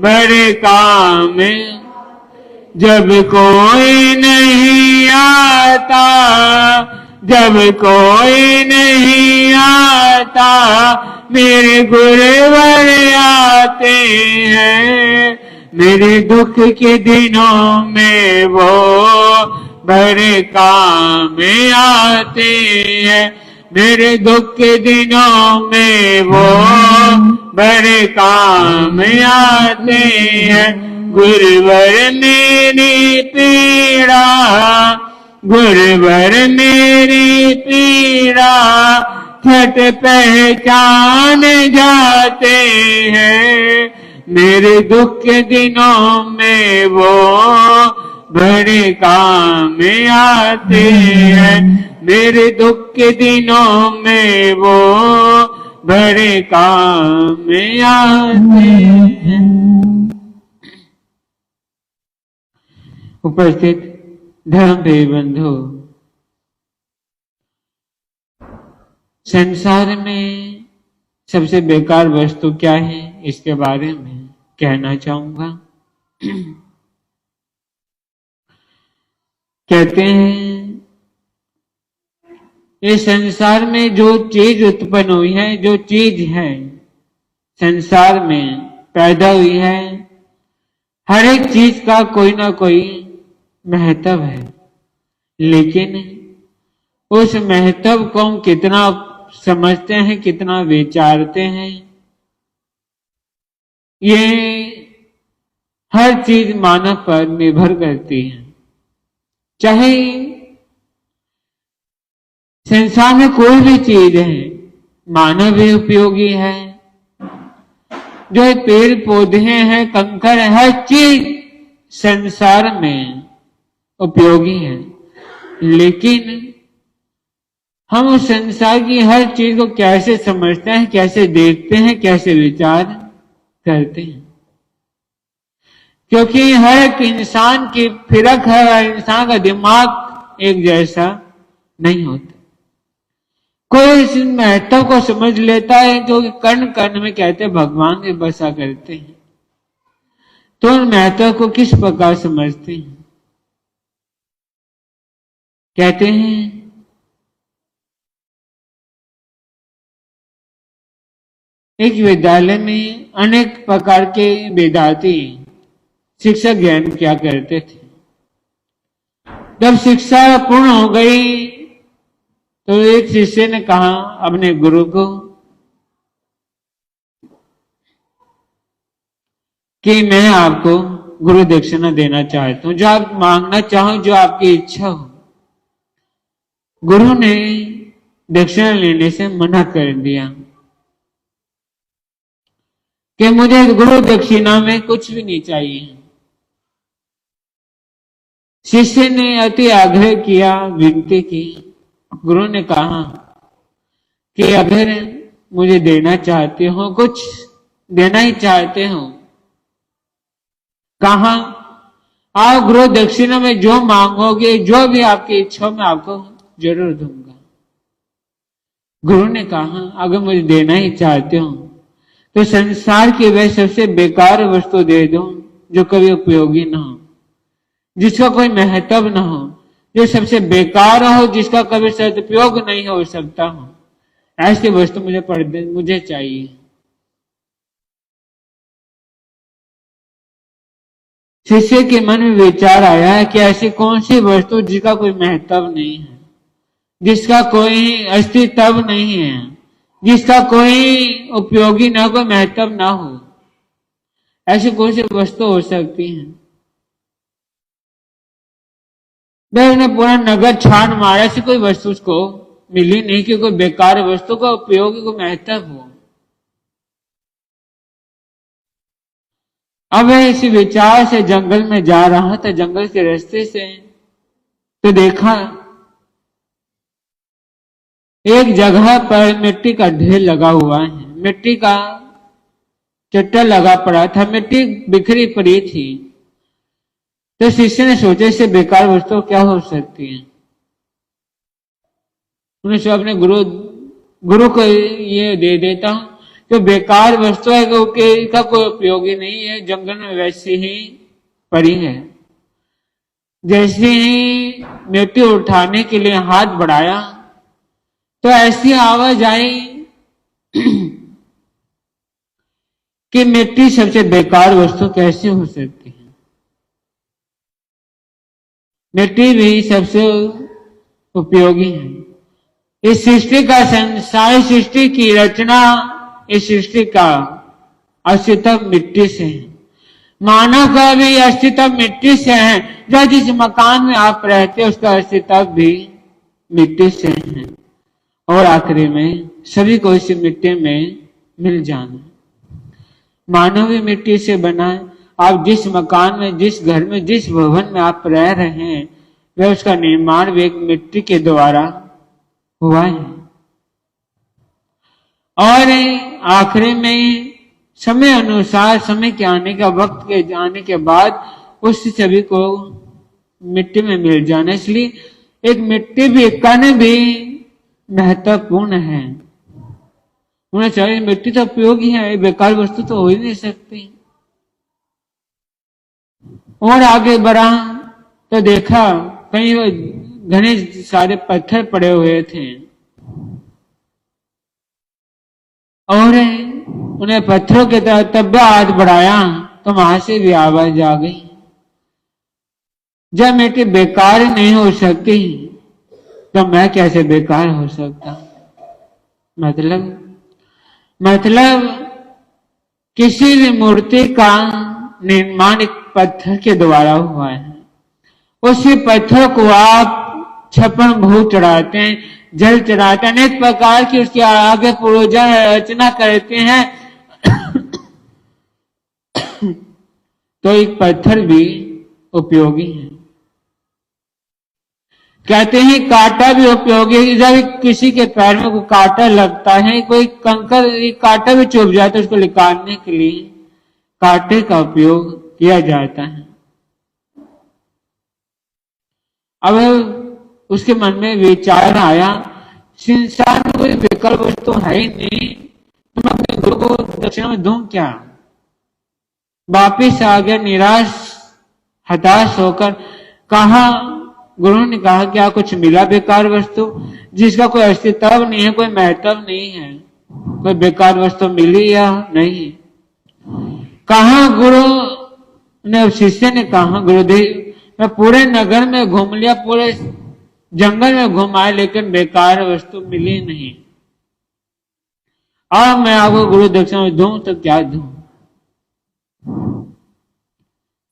बड़े काम। जब कोई नहीं आता, जब कोई नहीं आता मेरे गुरुवर आते हैं। मेरे दुख के दिनों में वो बड़े काम आते हैं। मेरे दुख के दिनों में वो बड़े काम आते हैं। गुरुवर मेरी पीड़ा, गुरुवर मेरी पीड़ा झट पहचान जाते हैं। मेरे दुख के दिनों में वो बड़े काम आते हैं। मेरे दुख के दिनों में वो बड़े काम आते हैं। उपस्थित धर्मप्रिय बंधु, संसार में सबसे बेकार वस्तु क्या है, इसके बारे में कहना चाहूंगा। कहते हैं इस संसार में जो चीज उत्पन्न हुई है, जो चीज है संसार में पैदा हुई है, हर एक चीज का कोई ना कोई महत्व है, लेकिन उस महत्व को हम कितना समझते हैं, कितना विचारते हैं, ये हर चीज मानव पर निर्भर करती है। चाहे संसार में कोई भी चीज है, मानव भी उपयोगी है, जो पेड़ पौधे हैं, कंकड़ है, हर चीज संसार में उपयोगी है, लेकिन हम उस संसार की हर चीज को कैसे समझते हैं, कैसे देखते हैं, कैसे विचार करते हैं। क्योंकि हर एक इंसान की फिरक है, हर इंसान का दिमाग एक जैसा नहीं होता। कोई इस महत्व को समझ लेता है, क्योंकि कण कण में कहते हैं भगवान के बसा करते हैं, तो उन महत्व को किस प्रकार समझते हैं। कहते हैं एक विद्यालय में अनेक प्रकार के विद्यार्थी शिक्षा ग्रहण किया करते थे। जब शिक्षा पूर्ण हो गई तो एक शिष्य ने कहा अपने गुरु को कि मैं आपको गुरु दक्षिणा देना चाहता हूं, जो आप मांगना चाहो, जो आपकी इच्छा हो। गुरु ने दक्षिणा लेने से मना कर दिया कि मुझे गुरु दक्षिणा में कुछ भी नहीं चाहिए। शिष्य ने अति आग्रह किया, विनती की। गुरु ने कहा कि अगर मुझे देना चाहते हो, कुछ देना ही चाहते हो, कहा आप गुरु दक्षिणा में जो मांगोगे, जो भी आपकी इच्छा में आपको जरूर दूंगा। गुरु ने कहा अगर मुझे देना ही चाहते हो तो संसार की वह सबसे बेकार वस्तु दे दो, जो कभी उपयोगी ना हो, जिसका कोई महत्व ना हो, जो सबसे बेकार हो, जिसका कभी सदुपयोग नहीं हो सकता हो, ऐसी वस्तु मुझे चाहिए। शिष्य के मन में विचार आया है कि ऐसी कौन सी वस्तु जिसका कोई महत्व नहीं है, जिसका कोई अस्तित्व नहीं है, जिसका कोई उपयोगी ना, कोई महत्व ना हो, ऐसी कौन सी वस्तु हो सकती है। उसने पूरा नगर छान मारा, ऐसी कोई वस्तु उसको मिली नहीं कि कोई बेकार वस्तु का उपयोगी, कोई महत्व हो। अब वह इसी विचार से जंगल में जा रहा था। जंगल के रास्ते से तो देखा एक जगह पर मिट्टी का ढेर लगा हुआ है, मिट्टी का चट्टा लगा पड़ा था, मिट्टी बिखरी पड़ी थी। तो शिष्य ने सोचा इससे बेकार वस्तु क्या हो सकती है। उन्हें अपने गुरु को ये दे देता हूं, जो बेकार वस्तु है क्योंकि इसका कोई उपयोगी नहीं है, जंगल में वैसी ही पड़ी है। जैसे ही मिट्टी उठाने के लिए हाथ बढ़ाया तो ऐसी आवाज आई कि मिट्टी सबसे बेकार वस्तु कैसे हो सकती है। मिट्टी भी सबसे उपयोगी है। इस सृष्टि का संसार, सृष्टि की रचना, इस सृष्टि का अस्तित्व मिट्टी से है। मानव का भी अस्तित्व मिट्टी से है। जो जिस मकान में आप रहते हैं उसका अस्तित्व भी मिट्टी से है, और आखिरी में सभी को इस मिट्टी में मिल जाना। मानव भी मिट्टी से बना है। आप जिस मकान में, जिस घर में, जिस भवन में आप रह रहे हैं, वह उसका निर्माण भी एक मिट्टी के द्वारा हुआ है। और आखिरी में समय अनुसार, समय के आने का, वक्त के आने के बाद उस सभी को मिट्टी में मिल जाना। इसलिए एक मिट्टी भी, कण भी महत्वपूर्ण है। उन्हें चाहिए मिट्टी तो उपयोगी है, बेकार वस्तु तो हो ही नहीं सकती। और आगे बढ़ा तो देखा कहीं घने सारे पत्थर पड़े हुए थे और उन्हें पत्थरों की तरफ तब हाथ बढ़ाया तो वहां से भी आवाज आ गई। जब मिट्टी बेकार नहीं हो सकती तो मैं कैसे बेकार हो सकता? मतलब किसी भी मूर्ति का निर्माण एक पत्थर के द्वारा हुआ है। उसी पत्थर को आप छप्पन भोग चढ़ाते हैं, जल चढ़ाते हैं, अनेक प्रकार की उसके आगे पूजा अर्चना करते हैं तो एक पत्थर भी उपयोगी है। कहते हैं कांटा भी उपयोगी है। जब किसी के पैर में कोई कांटा लगता है, कोई कंकर कांटा भी चुभ जाता है, उसको निकालने के लिए कांटे का उपयोग किया जाता है। अब उसके मन में विचार आया, संसार में कोई विकल्प वस्तु तो है ही नहीं, तो मैं अपने गुरु को दक्षिणा में दूं क्या? वापिस आ गया निराश हताश होकर। कहा, गुरु ने कहा क्या कुछ मिला बेकार वस्तु जिसका कोई अस्तित्व नहीं है, कोई महत्व नहीं है? कोई बेकार वस्तु मिली या नहीं? कहा गुरु ने, शिष्य ने कहा गुरुदेव मैं पूरे नगर में घूम लिया, पूरे जंगल में घुमाया, लेकिन बेकार वस्तु मिली नहीं। अब मैं आपको गुरु दक्षिणा दूं तो क्या दूं?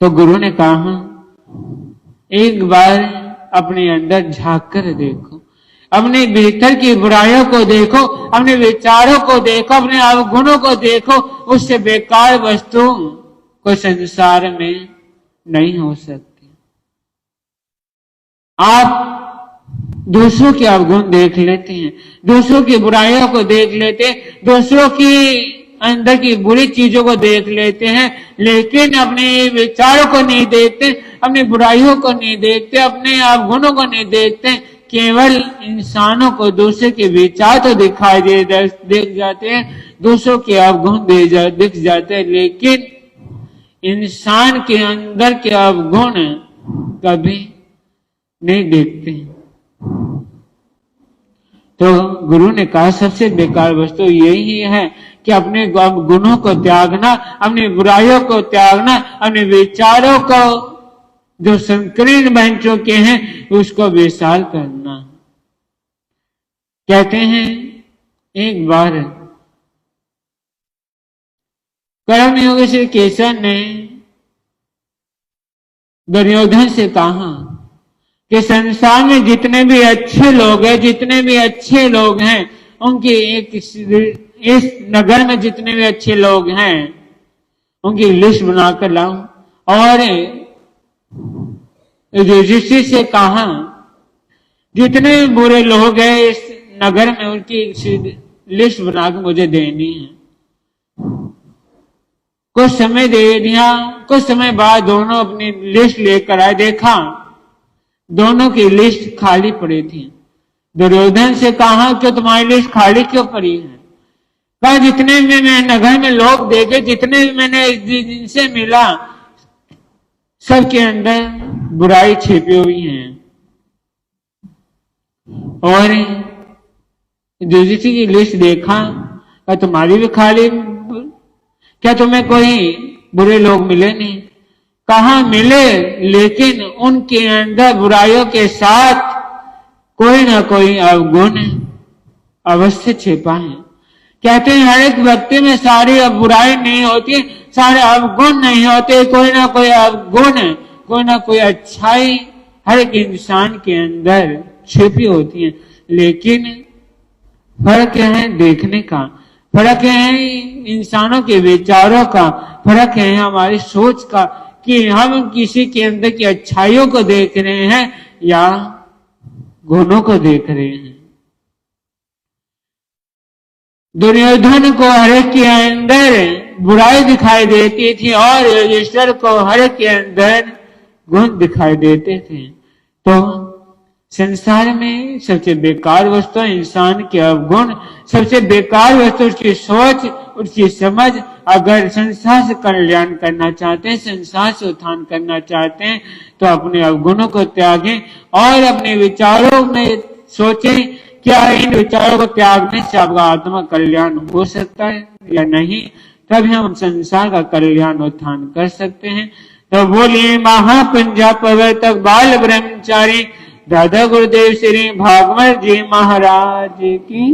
तो गुरु ने कहा एक बार अपने अंदर झांक कर देखो, अपने भीतर की बुराइयों को देखो, अपने विचारों को देखो, अपने अवगुणों को देखो। उससे बेकार वस्तु कोई संसार में नहीं हो सकती। आप दूसरों के अवगुण देख लेते हैं, दूसरों की बुराइयों को देख लेते हैं, दूसरों की अंदर की बुरी चीजों को देख लेते हैं, लेकिन अपने विचारों को नहीं देखते, अपनी बुराइयों को नहीं देखते, अपने अवगुणों को नहीं देखते। केवल इंसानों को दूसरे के विचार तो दिखाई देख जाते हैं, दूसरों के अवगुण दिख जाते हैं, लेकिन इंसान के अंदर के अवगुण कभी नहीं देखते। तो गुरु ने कहा सबसे बेकार वस्तु यही है कि अपने गुणों को त्यागना, अपनी बुराइयों को त्यागना, अपने विचारों को जो संकीर्ण बन चुके हैं उसको विशाल करना। कहते हैं एक बार कर्मयोगी श्री केशव ने दुर्योधन से कहा कि संसार में जितने भी अच्छे लोग हैं, उनकी इस नगर में जितने भी अच्छे लोग हैं उनकी लिस्ट बनाकर लाओ। और युधिष्ठिर से कहा जितने भी बुरे लोग हैं इस नगर में उनकी लिस्ट बनाकर मुझे देनी है। कुछ समय दे दिया, कुछ समय बाद दोनों अपनी लिस्ट लेकर आए, देखा दोनों की लिस्ट खाली पड़ी थी। दुर्योधन से कहा कि तुम्हारी लिस्ट खाली क्यों पड़ी है? कहा जितने में मैं नगर में लोग देखे, जितने भी मैंने जिनसे मिला, सबके अंदर बुराई छिपी हुई है। और युधिष्ठिर की लिस्ट देखा, क्या तुम्हारी भी खाली? क्या तुम्हें कोई बुरे लोग मिले नहीं? कहा मिले, लेकिन उनके अंदर बुराइयों के साथ कोई ना कोई अवगुण अवश्य छिपा है। कहते हैं हर एक व्यक्ति में सारी बुराई नहीं होती, सारे अवगुण नहीं होते, कोई ना कोई अवगुण, कोई ना कोई अच्छाई हर एक इंसान के अंदर छिपी होती है। लेकिन फर्क है देखने का, फर्क है इंसानों के विचारों का, फर्क है हमारी सोच का कि हम किसी के अंदर की अच्छाइयों को देख रहे हैं या गुणों को देख रहे हैं। दुर्योधन को हर एक के अंदर बुराई दिखाई देती थी और युधिष्ठिर को हर एक के अंदर गुण दिखाई देते थे। तो संसार में सबसे बेकार वस्तु है इंसान के अवगुण, सबसे बेकार वस्तु उसकी सोच, उसकी समझ। अगर संसार से कल्याण करना चाहते हैं, संसार से उत्थान करना चाहते हैं, तो अपने अवगुणों को त्यागें और अपने विचारों में सोचें क्या इन विचारों को त्यागने से आपका आत्मा कल्याण हो सकता है या नहीं। तभी हम संसार का कल्याण उत्थान कर सकते हैं। तो बोलिए महापंजा प्रवर्तक बाल ब्रह्मचारी दादा गुरुदेव श्री भागवत जी महाराज की।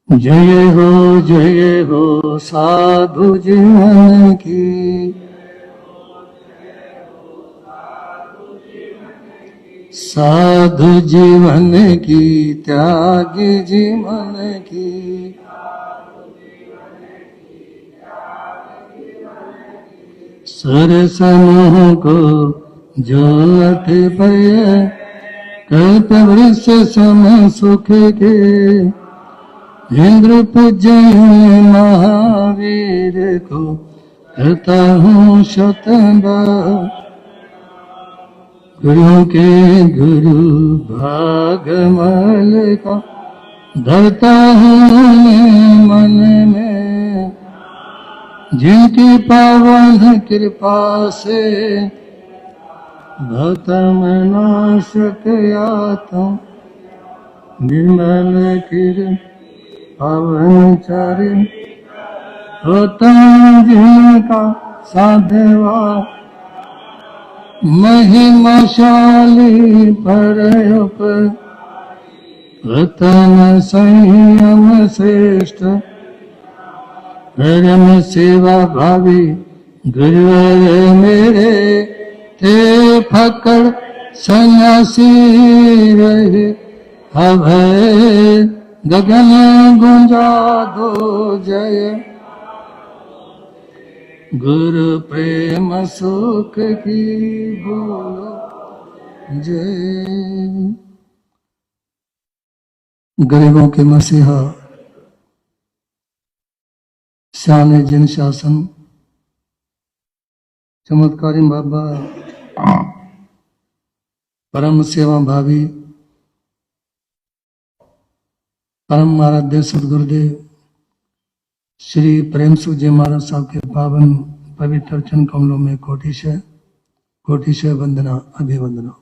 जय हो साधु जीवन की, साधु जीवन की, त्यागी जीवन की, सरसमोह को जो अथ भय, कल्प वृक्ष सम सुख के, इंद्र पूज्य महावीर को करता हूँ शतंबा। गुरु के गुरु भागमल का धरता हूँ मन में, जिनकी पावन कृपा से भतम नाशक आत्म निर्मल किर पावन चारि होता जिनका साधवा, महिमाशाली पर रतन संयम श्रेष्ठ, धर्म सेवा भावी गुरुवर मेरे, थे फकर सन्यासी रहे अभय, गगन गुंजा दो जय, गुरु प्रेम सुख की बोलो जय। गरीबों के मसीहा शान जिन शासन चमत्कारी बाबा परम सेवा भावी परम आराध्य सदगुरुदेव श्री प्रेम सुख जी महाराज साहब के पावन पवित्र चरण कमलों में कोटिशय वंदना अभिवंदना।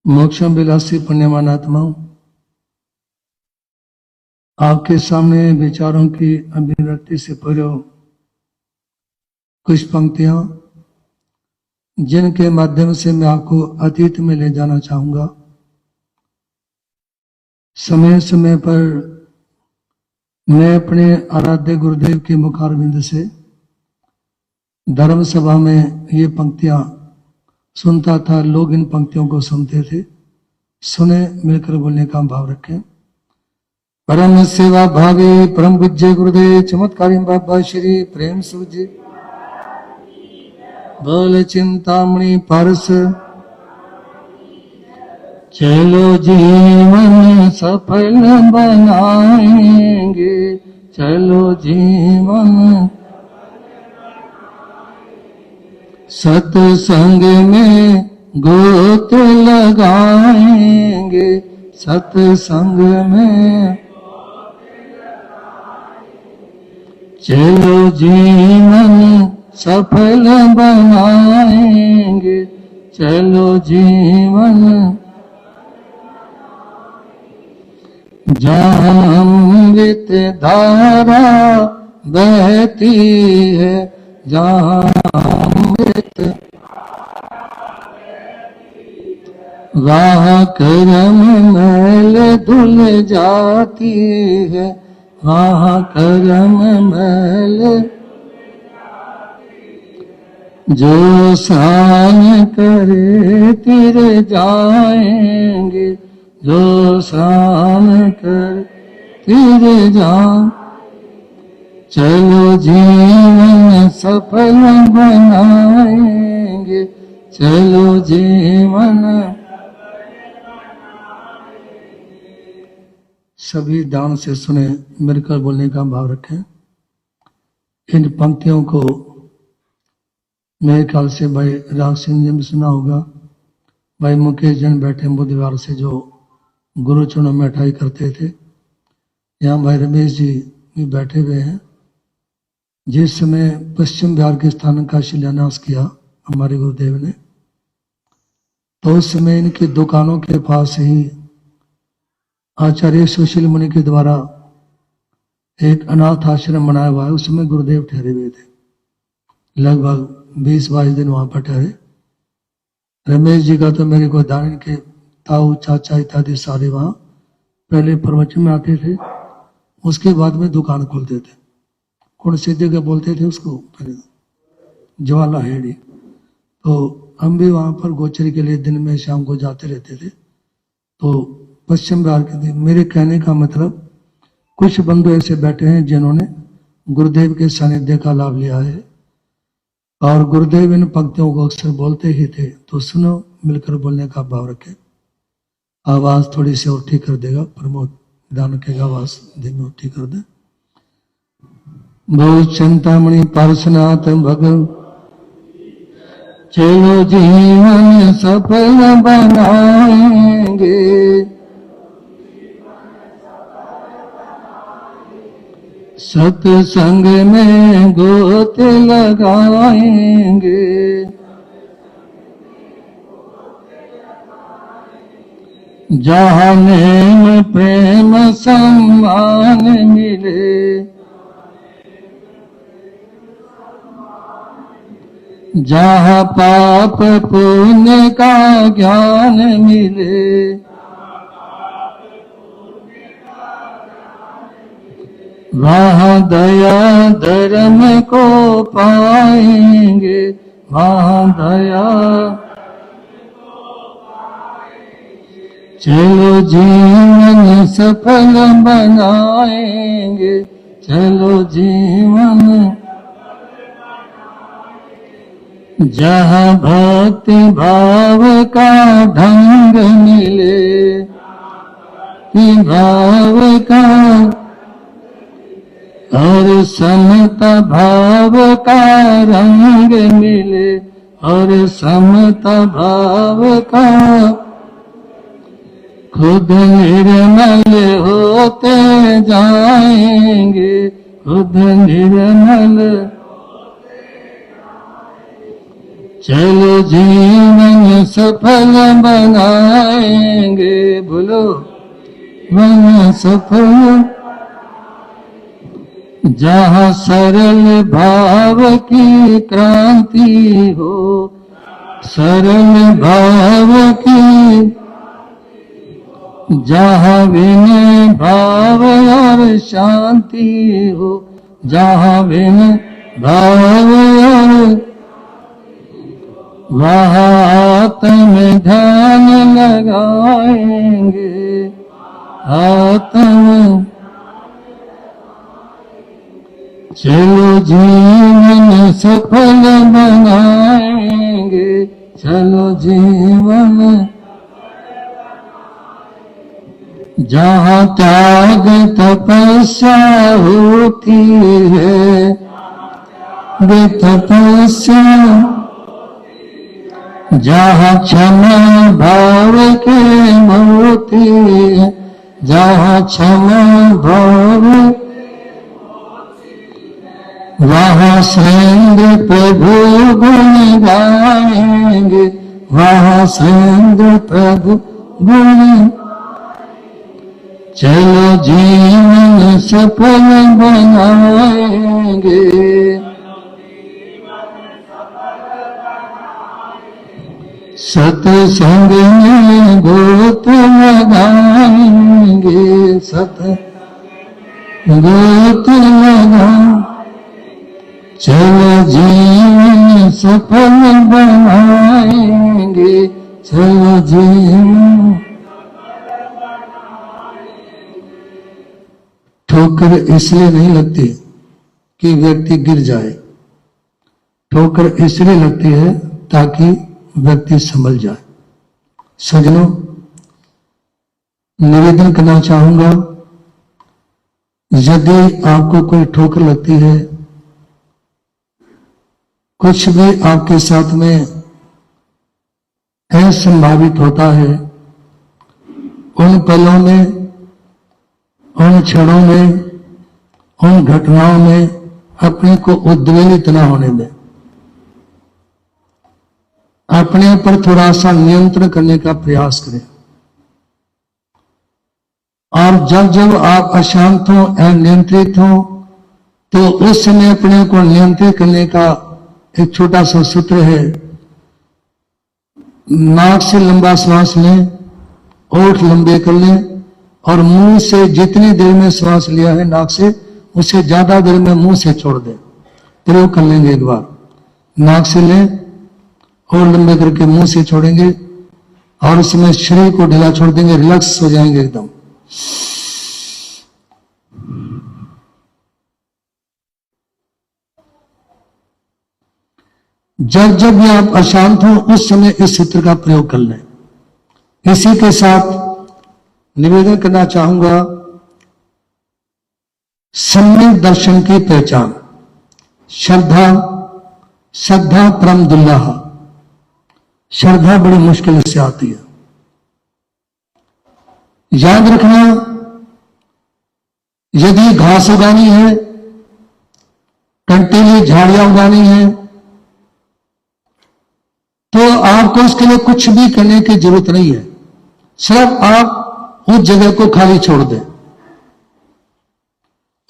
मोक्षम विलासी पुण्यमान आत्माओं, आपके सामने विचारों की अभिव्यक्ति से पूर्व कुछ पंक्तियां जिनके माध्यम से मैं आपको अतीत में ले जाना चाहूंगा। समय समय पर मैं अपने आराध्य गुरुदेव के मुखारविंद से धर्म सभा में ये पंक्तियां सुनता था, लोग इन पंक्तियों को सुनते थे। सुने, मिलकर बोलने का भाव रखें। परम सेवा भावी परम पूज्य गुरुदेव चमत्कारी बाबा श्री प्रेम सुख जी बोल चिंतामणि पारस, चलो जीवन सफल बनाएंगे, चलो जीवन सत्संग में गोत लगाएंगे, सत्संग में चलो जीवन सफल बनाएंगे, चलो जीवन जहाँ अमृत धारा बहती है, जहाँ अमृत वहाँ कर्म मैल धुल जाती है, वहाँ कर्म मैल जो स्नान करे तिर जाएंगे, जो स्नान कर तिर जा, चलो जीवन सफल बनाएंगे, चलो जीवन सभी ध्यान से सुने, मिलकर बोलने का भाव रखें। इन पंक्तियों को मेरे ख्याल से भाई राग सिंह जी में सुना होगा। भाई मुकेश जन बैठे बुधवार से जो गुरु चरणों में अठाई करते थे, यहाँ भाई रमेश जी भी बैठे हुए हैं। जिस समय पश्चिम बिहार के स्थान का शिलान्यास किया हमारे गुरुदेव ने, तो उस समय इनकी दुकानों के पास ही आचार्य सुशील मुनि के द्वारा एक अनाथ आश्रम बनाया हुआ है। उसमें गुरुदेव ठहरे हुए थे, लगभग 20-22 दिन वहां पर ठहरे। रमेश जी का तो मेरे को दान के ताऊ चाचा इत्यादि सारे वहां पहले प्रवचन में आते थे, उसके बाद में दुकान खोलते थे। कौन सी जगह बोलते थे उसको, ज्वाला हेड़ी। तो हम भी वहां पर गोचरी के लिए दिन में शाम को जाते रहते थे। तो पश्चिम बिहार के, मेरे कहने का मतलब कुछ बंधु ऐसे बैठे हैं जिन्होंने गुरुदेव के सानिध्य का लाभ लिया है, और गुरुदेव इन पंक्तियों को अक्सर बोलते ही थे। तो सुनो, मिलकर बोलने का भाव रखें। आवाज थोड़ी सी और ठीक कर देगा प्रमोद, दान रखेगा, आवाज धीमी और ठीक कर दे। बहुत चिंतामणि पार्श्वनाथ भगव, चलो जीवन सफल बनाएंगे, सत्संग में गोते लगाएंगे, जहाँ नेम प्रेम सम्मान मिले, जहाँ पाप पुण्य का ज्ञान मिले, वहाँ दया धर्म को पाएंगे, वहाँ दया। चलो जीवन सफल बनाएंगे, चलो जीवन, जहाँ भक्ति भाव का ढंग मिले, भाव का और समता भाव का रंग मिले, और समता भाव का खुद निर्मल होते जाएंगे, खुद निर्मल। चलो जीवन सफल बनाएंगे, बोलो मन सफल, जहाँ सरल भाव की क्रांति हो, सरल भाव की, जहाँ विनय भाव और शांति हो, जहाँ विनय भाव और, वहाँ आत्म ध्यान लगाएंगे, आत्म। चलो जीवन सफल बनाएंगे, चलो जीवन, जहाँ त्याग तपस्या होती है, वे तपस्या, जहाँ क्षमा भाव के मोती है, जहाँ क्षमा भाव, वहाँ सेंद्र प्रभु गुण गाएंगे, वहाँ सेंद्र प्रभु गुण। चलो जीवन सफल बनाएंगे, सत्संग में गोत लगाएंगे, सत गोत लगा। चलो जीवन सफल बनाएंगे, चलो जीवन। ठोकर इसलिए नहीं लगती कि व्यक्ति गिर जाए, ठोकर इसलिए लगती है ताकि व्यक्ति संभल जाए। सजनों, निवेदन करना चाहूंगा यदि आपको कोई ठोकर लगती है, कुछ भी आपके साथ में असंभावित होता है, उन पलों में, उन क्षणों में, उन घटनाओं में अपने को उद्वेलित न होने दें। अपने पर थोड़ा सा नियंत्रण करने का प्रयास करें। और जब जब आप अशांत हो, अनियंत्रित हो, तो उस समय अपने को नियंत्रित करने का एक छोटा सा सूत्र है। नाक से लंबा श्वास लें, ओठ लंबे कर लें और मुंह से जितनी देर में श्वास लिया है नाक से, उससे ज्यादा देर में मुंह से छोड़ दें। प्रयोग कर लेंगे एक बार। नाक से लें और लंबे करके मुंह से छोड़ेंगे और उसमें शरीर को ढीला छोड़ देंगे, रिलैक्स हो जाएंगे एकदम। जब जब भी आप अशांत हो उस समय इस सूत्र का प्रयोग कर लें। इसी के साथ निवेदन करना चाहूंगा, सम्यक दर्शन की पहचान। श्रद्धा, श्रद्धा परम दुर्लभ। श्रद्धा बड़ी मुश्किल से आती है। याद रखना, यदि घास उगानी है, कंटीली झाड़ियां उगानी है, तो आपको उसके लिए कुछ भी करने की जरूरत नहीं है। सिर्फ आप उस जगह को खाली छोड़ दें।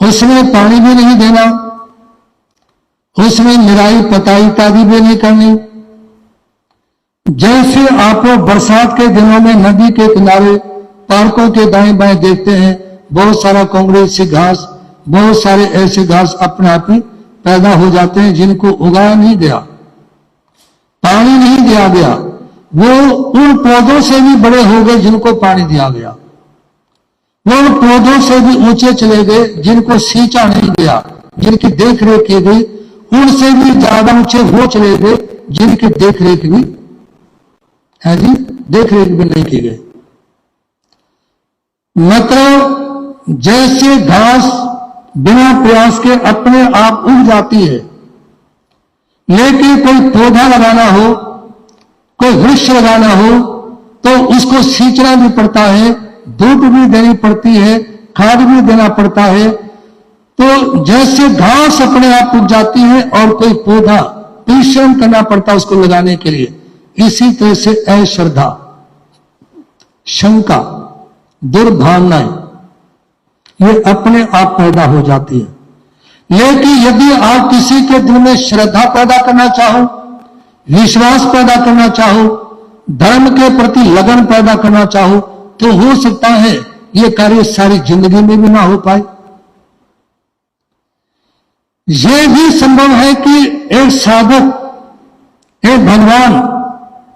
उसमें पानी भी नहीं देना, उसमें निराई पताई इत्यादि भी नहीं करनी। जैसे आप बरसात के दिनों में नदी के किनारे पार्कों के दाएं बाएं देखते हैं, बहुत सारा कांग्रेस सी घास, बहुत सारे ऐसे घास अपने आप ही पैदा हो जाते हैं जिनको उगाया नहीं गया, पानी नहीं दिया गया। वो उन पौधों से भी बड़े हो गए जिनको पानी दिया गया। वो उन पौधों से भी ऊंचे चले गए जिनको सींचा नहीं गया, जिनकी देख रेख की गई। उनसे भी ज्यादा ऊंचे वो चले गए जिनकी देख रेख भी है जी, देख रेख भी नहीं की गई। मतलब जैसे घास बिना प्रयास के अपने आप उग जाती है, लेकिन कोई पौधा लगाना हो, कोई वृक्ष लगाना हो, तो उसको सींचना भी पड़ता है, धूप भी देनी पड़ती है, खाद भी देना पड़ता है। तो जैसे घास अपने आप उग जाती है और कोई पौधा परिश्रम करना पड़ता है उसको लगाने के लिए, इसी तरह से अश्रद्धा, शंका, दुर्भावनाएं ये अपने आप पैदा हो जाती है। लेकिन यदि आप किसी के दिल में श्रद्धा पैदा करना चाहो, विश्वास पैदा करना चाहो, धर्म के प्रति लगन पैदा करना चाहो, तो हो सकता है ये कार्य सारी जिंदगी में भी ना हो पाए। यह भी संभव है कि एक साधक, एक भगवान,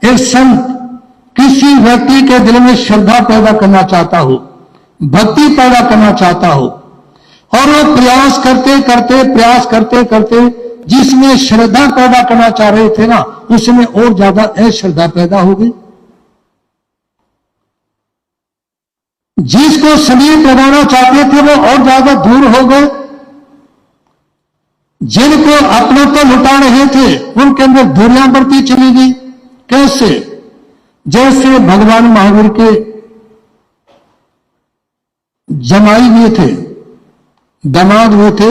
एक संत किसी व्यक्ति के दिल में श्रद्धा पैदा करना चाहता हो, भक्ति पैदा करना चाहता हो, और वो प्रयास करते करते जिसमें श्रद्धा पैदा करना चाह रहे थे ना, उसमें और ज्यादा अश्रद्धा पैदा हो गई। जिसको समीप लगाना चाहते थे वो और ज्यादा दूर हो गए। जिनको अपना तो लुटा रहे थे उनके अंदर दूरियां बढ़ती चली गई। कैसे? जैसे भगवान महावीर के जमाई हुए थे, दामाद हुए थे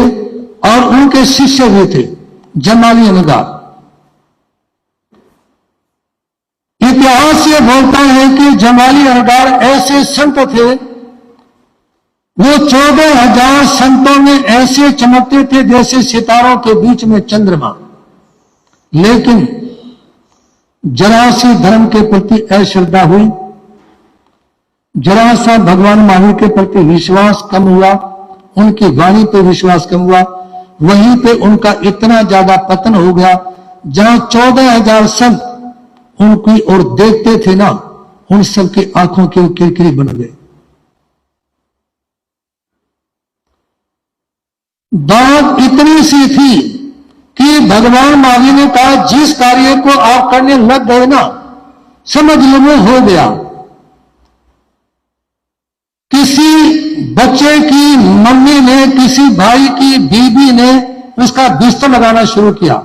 और उनके शिष्य हुए थे, जमाली अनुगार। इतिहास ये बोलता है कि जमाली अनुगार ऐसे संत थे, वो 14,000 संतों में ऐसे चमकते थे जैसे सितारों के बीच में चंद्रमा। लेकिन जरा सी धर्म के प्रति अश्रद्धा हुई, जरा सा भगवान महावीर के प्रति विश्वास कम हुआ, उनकी वाणी पे विश्वास कम हुआ, वहीं पे उनका इतना ज्यादा पतन हो गया। जहां 14,000 संत उनकी ओर देखते थे ना, उन सबकी आंखों की किरकिरी बन गई। बात इतनी सी थी कि भगवान महावीर ने कहा, जिस कार्य को आप करने लग गए ना, समझ लो वो हो गया। किसी बच्चे की मम्मी ने, किसी भाई की बीवी ने उसका बिस्तर लगाना शुरू किया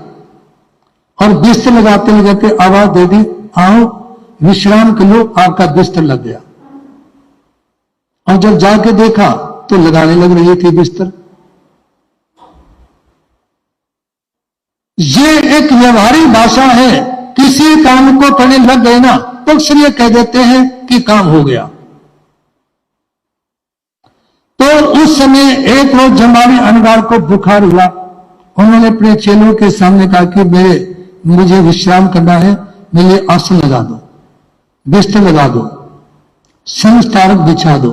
और बिस्तर लगाते लगाते आवाज दे दी, आओ विश्राम कर लो, आपका बिस्तर लग गया। और जब जाके देखा तो लगाने लग रही थी बिस्तर। ये एक व्यवहारिक भाषा है। किसी काम को करने लग गए ना तो अक्सर ये कह देते हैं कि काम हो गया। तो उस समय एक रोज जमाली अनगार को बुखार हुआ। उन्होंने अपने चेलों के सामने कहा कि मुझे विश्राम करना है, मेरे लिए आसन लगा दो, बिस्तर लगा दो, संस्कारक बिछा दो।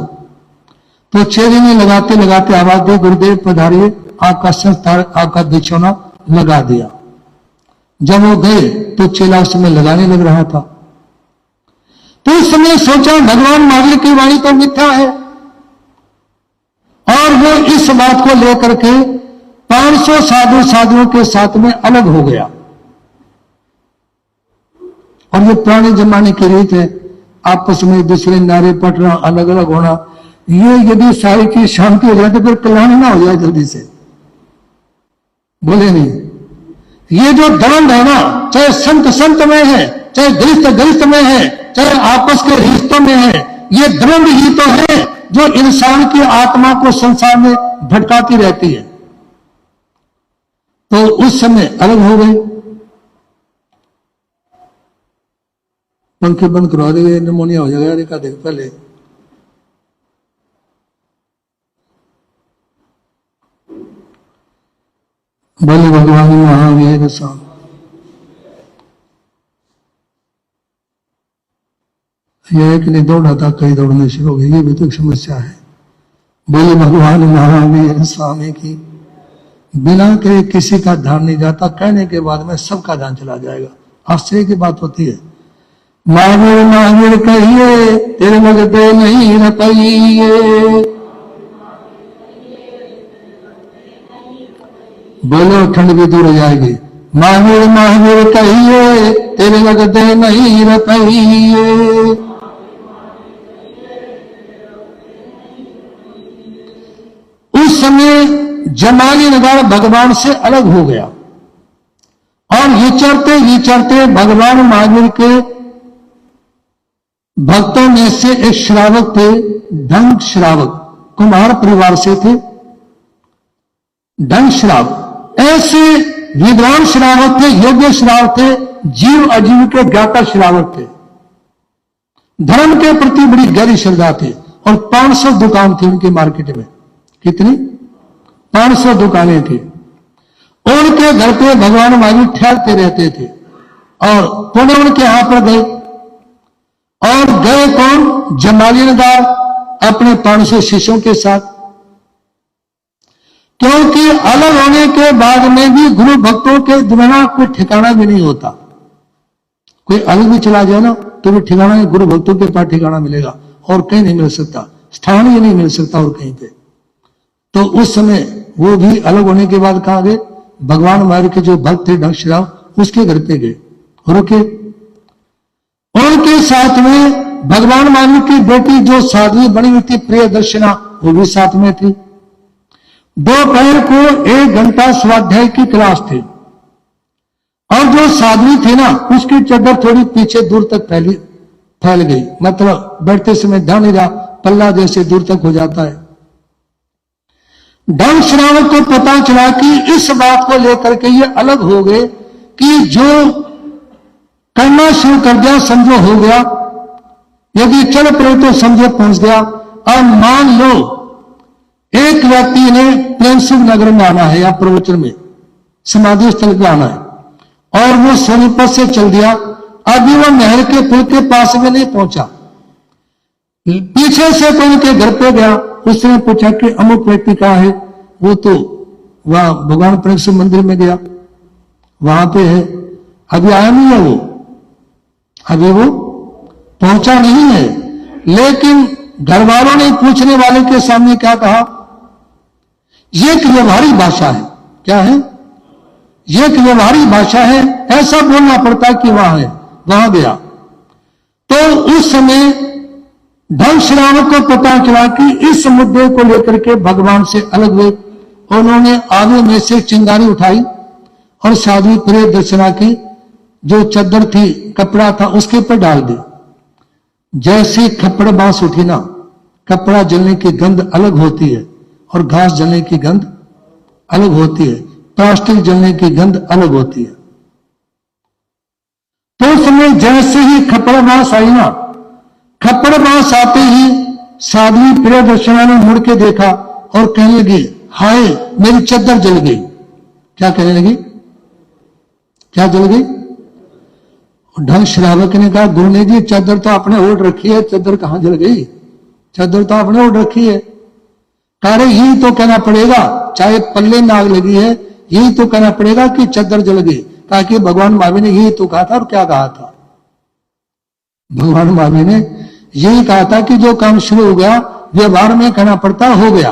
तो चेले ने लगाते लगाते आवाज दी, गुरुदेव पधारिए, आपका संस्कारक, आपका बिछौना लगा दिया। जब वो गए तो चेला उस समय लगाने लग रहा था। तो उस समय सोचा भगवान महावीर की वाणी तो मिथ्या है, और वो इस बात को लेकर के 500 साधुओं के साथ में अलग हो गया। और ये पुराने जमाने की रीत है, आपस में दूसरे नारे पटना, अलग अलग होना। ये यदि सारी की शांति हो जाए तो फिर कल्याण ना हो जाए जल्दी से, बोले नहीं। ये जो दंड है ना, चाहे संत में है, चाहे गृहस्थ में है, चाहे आपस के रिश्तों में है, ये दंड ही तो है जो इंसान की आत्मा को संसार में भटकाती रहती है। तो उस समय अलग हो गई। पंखे बंद करवा देंगे, निमोनिया हो जाएगा। एक आधे पहले बोले भगवान महावीर स्वामी। यह एक नहीं दौड़ा था, कई दौड़ने शुरू हो गई, ये भी तो एक समस्या है। बोले भगवान महावीर स्वामी की। बिना के किसी का ध्यान नहीं जाता, कहने के बाद में सबका ध्यान चला जाएगा। आश्चर्य की बात होती है। महावीर महावीर कहिए, तेरे लगते नहीं रहिए। बोलो ठंड भी दूर हो जाएगी। महावीर महावीर कहिए, तेरे लगते नहीं रहिए। उस समय जमाली नगर भगवान से अलग हो गया और विचरते विचरते भगवान महावीर के भक्तों में से एक श्रावक थे, ढंग श्रावक, कुम्हार परिवार से थे। ढंग श्रावक ऐसे विद्वान श्रावक थे, योग्य श्रावक थे, जीव अजीव के ज्ञाता श्रावक थे। धर्म के प्रति बड़ी गहरी श्रद्धा थी और 500 दुकान थी उनके मार्केट में। कितनी? 500 दुकानें थी। उनके घर पे भगवान महावीर ठहरते रहते थे और पुणे उनके यहां पर गए। और गए कौन? जमालिनदार अपने 500 शिष्यों के साथ। क्योंकि अलग होने के बाद में भी गुरु भक्तों के बिना कोई ठिकाना भी नहीं होता। कोई अलग भी चला जाए ना तो भी ठिकाना गुरु भक्तों के पास ठिकाना मिलेगा और कहीं नहीं मिल सकता, स्थान ही नहीं मिल सकता और कहीं पे। तो उस समय वो भी अलग होने के बाद कहां गए? भगवान महावीर के जो भक्त थे ढंगश्राव, उसके घर पे गए, रुके। उनके साथ में भगवान महावीर की बेटी जो साध्वी बनी हुई थी प्रियदर्शना, वो भी साथ में थी। दोपहर को 1 घंटा स्वाध्याय की क्लास थी और जो साध्वी थी ना, उसकी चादर थोड़ी पीछे दूर तक फैल गई, मतलब बैठते समय ध्यान नहीं रहा, पल्ला जैसे दूर तक हो जाता है। ढंग श्रावक को पता चला कि इस बात को लेकर के ये अलग हो गए कि जो करना शुरू कर दिया समझो हो गया, यदि चल पड़े तो समझो पहुंच गया। अब मान लो एक व्यक्ति ने प्रेमसिंह नगर में आना है या प्रवचन में समाधि स्थल पे आना है और वो सोनीपत से चल दिया, अभी वो नहर के पुल के पास में नहीं पहुंचा, पीछे से कोई उनके घर पे गया, उसने पूछा कि अमुक व्यक्ति कहाँ है? वो तो वहां भगवान प्रेमसिंह मंदिर में गया, वहां पे है, अभी आया नहीं है वो, अभी वो पहुंचा नहीं है। लेकिन घर वालों ने पूछने वाले के सामने क्या कहा? ये एक व्यवहारिक भाषा है। क्या है? ये एक व्यवहारिक भाषा है, ऐसा बोलना पड़ता है कि वहां है, वहां गया। तो उस समय ढंग श्रावक को पता चला कि इस मुद्दे को लेकर के भगवान से अलग हुए। उन्होंने आगे में से चिंगारी उठाई और साध्वी प्रिय दर्शना की जो चद्दर थी, कपड़ा था, उसके ऊपर डाल दी। जैसे खप्पड़ बांस उठी ना, कपड़ा जलने की गंध अलग होती है और घास जलने की गंध अलग होती है, प्लास्टिक जलने की गंध अलग होती है। तो उसमें जैसे ही खप्पड़ बांस आई ना, खप्पड़ बांस आते ही साध्वी प्रिय दर्शना ने मुड़ के देखा और कहने लगी, हाय मेरी चद्दर जल गई। क्या कहने लगी? क्या जल गई? ढंग श्रावक ने कहा, गुरु जी चद्दर तो आपने ओढ़ रखी है, चद्दर कहां जल गई? चद्दर तो आपने ओढ़ रखी है। कह रहे यही तो कहना पड़ेगा, चाहे पल्ले में आग लगी है, यही तो कहना पड़ेगा कि चद्दर जल गई। कहा कि भगवान महावीर ने यही तो कहा था। और क्या कहा था? भगवान महावीर ने यही कहा था कि जो काम शुरू हो गया व्यवहार में कहना पड़ता हो गया।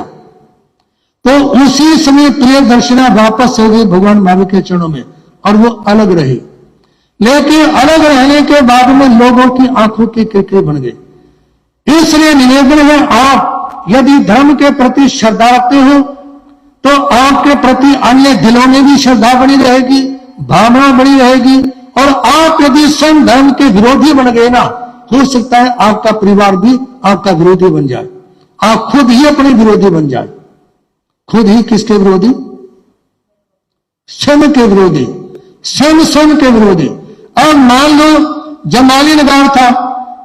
तो उसी समय प्रिय दर्शना वापस हो गई भगवान महावीर के चरणों में और वो अलग रही। लेकिन अलग रहने के बाद में लोगों की आंखों की किरकिरी बन गई। इसलिए निवेदन है, आप यदि धर्म के प्रति श्रद्धा रखते हो तो आपके प्रति अन्य दिलों में भी श्रद्धा बनी रहेगी, भावना बनी रहेगी। और आप यदि स्वयं धर्म के विरोधी बन गए ना, हो सकता है आपका परिवार भी आपका विरोधी बन जाए, आप खुद ही अपने विरोधी बन जाए। खुद ही किसके विरोधी? स्वयं के विरोधी, स्वयं के विरोधी। अब मान लो जमाली नगार था,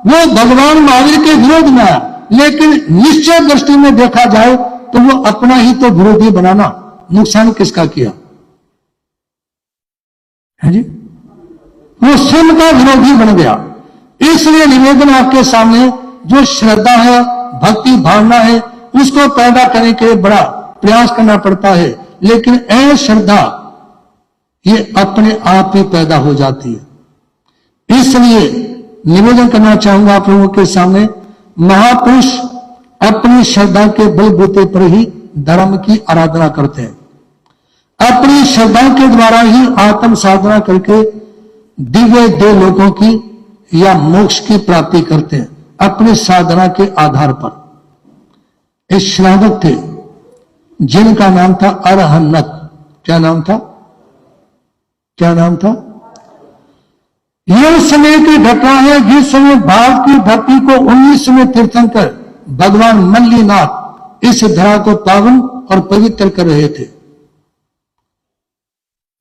वो भगवान महावीर के विरोध में आया, लेकिन निश्चय दृष्टि में देखा जाए तो वो अपना ही तो विरोधी बनाना, नुकसान किसका किया है जी? वो स्वयं का विरोधी बन गया। इसलिए निवेदन आपके सामने, जो श्रद्धा है, भक्ति भावना है, उसको पैदा करने के लिए बड़ा प्रयास करना पड़ता है। लेकिन अश्रद्धा ये अपने आप ही पैदा हो जाती है। इसलिए निवेदन करना चाहूंगा आप लोगों के सामने, महापुरुष अपनी श्रद्धा के बलबूते पर ही धर्म की आराधना करते हैं। अपनी श्रद्धा के द्वारा ही आत्म साधना करके दिव्य दो लोगों की या मोक्ष की प्राप्ति करते हैं अपने साधना के आधार पर। एक श्रावक थे जिनका नाम था अरहन्नक। क्या नाम था? क्या नाम था? यह समय की घटना है जिस समय भारत की धरती को 19वें तीर्थंकर भगवान मल्लीनाथ इस धरा को पावन और पवित्र कर रहे थे।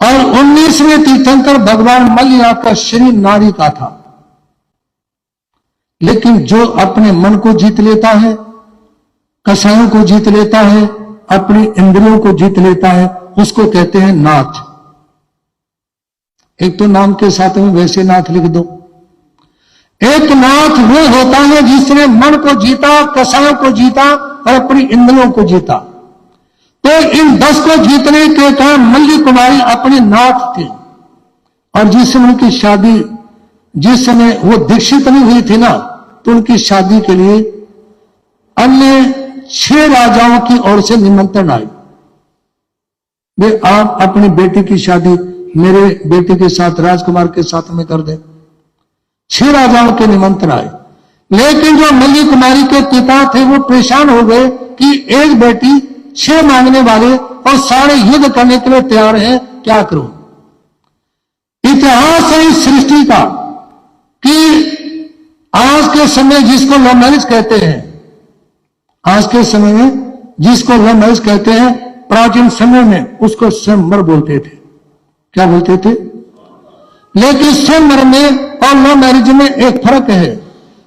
और 19वें तीर्थंकर भगवान मल्लीनाथ का शरीर नारी का था। लेकिन जो अपने मन को जीत लेता है, कसायों को जीत लेता है, अपनी इंद्रियों को जीत लेता है, उसको कहते हैं नाथ। एक तो नाम के साथ में वैसे नाथ लिख दो। एक नाथ वो होता है जिसने मन को जीता, कसायों को जीता और अपनी इंद्रियों को जीता। तो इन 10 को जीतने के कारण मल्ली कुमारी अपने नाथ थे। और जिस समय उनकी शादी, जिस समय वो दीक्षित नहीं हुई थी ना, तो उनकी शादी के लिए अन्य 6 राजाओं की ओर से निमंत्रण आए। वे आप अपनी बेटी की शादी मेरे बेटे के साथ, राजकुमार के साथ में कर दे। 6 राजाओं के निमंत्रण आए। लेकिन जो मल्ली कुमारी के पिता थे वो परेशान हो गए कि एक बेटी, 6 मांगने वाले और सारे युद्ध करने के लिए तैयार हैं, क्या करूं? इतिहास है इस सृष्टि का कि आज के समय जिसको लव मैरिज कहते हैं, आज के समय में जिसको लव मैरिज कहते हैं, प्राचीन समय में उसको स्वयंवर बोलते थे। क्या बोलते थे? लेकिन स्वयंवर में और लव मैरिज में एक फर्क है।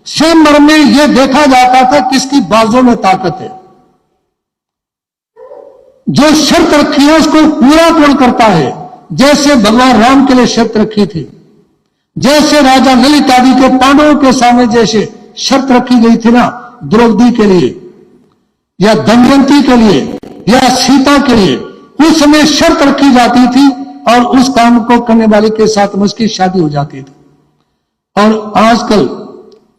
स्वयंवर में यह देखा जाता था किसकी बाजों में ताकत है। जो शर्त रखी है उसको पूरा कौन करता है। जैसे भगवान राम के लिए शर्त रखी थी, जैसे राजा ललित आदि के पांडवों के सामने जैसे शर्त रखी गई थी ना, द्रौपदी के लिए या दमयंती के लिए या सीता के लिए, उस समय शर्त रखी जाती थी और उस काम को करने वाले के साथ में उसकी शादी हो जाती थी। और आजकल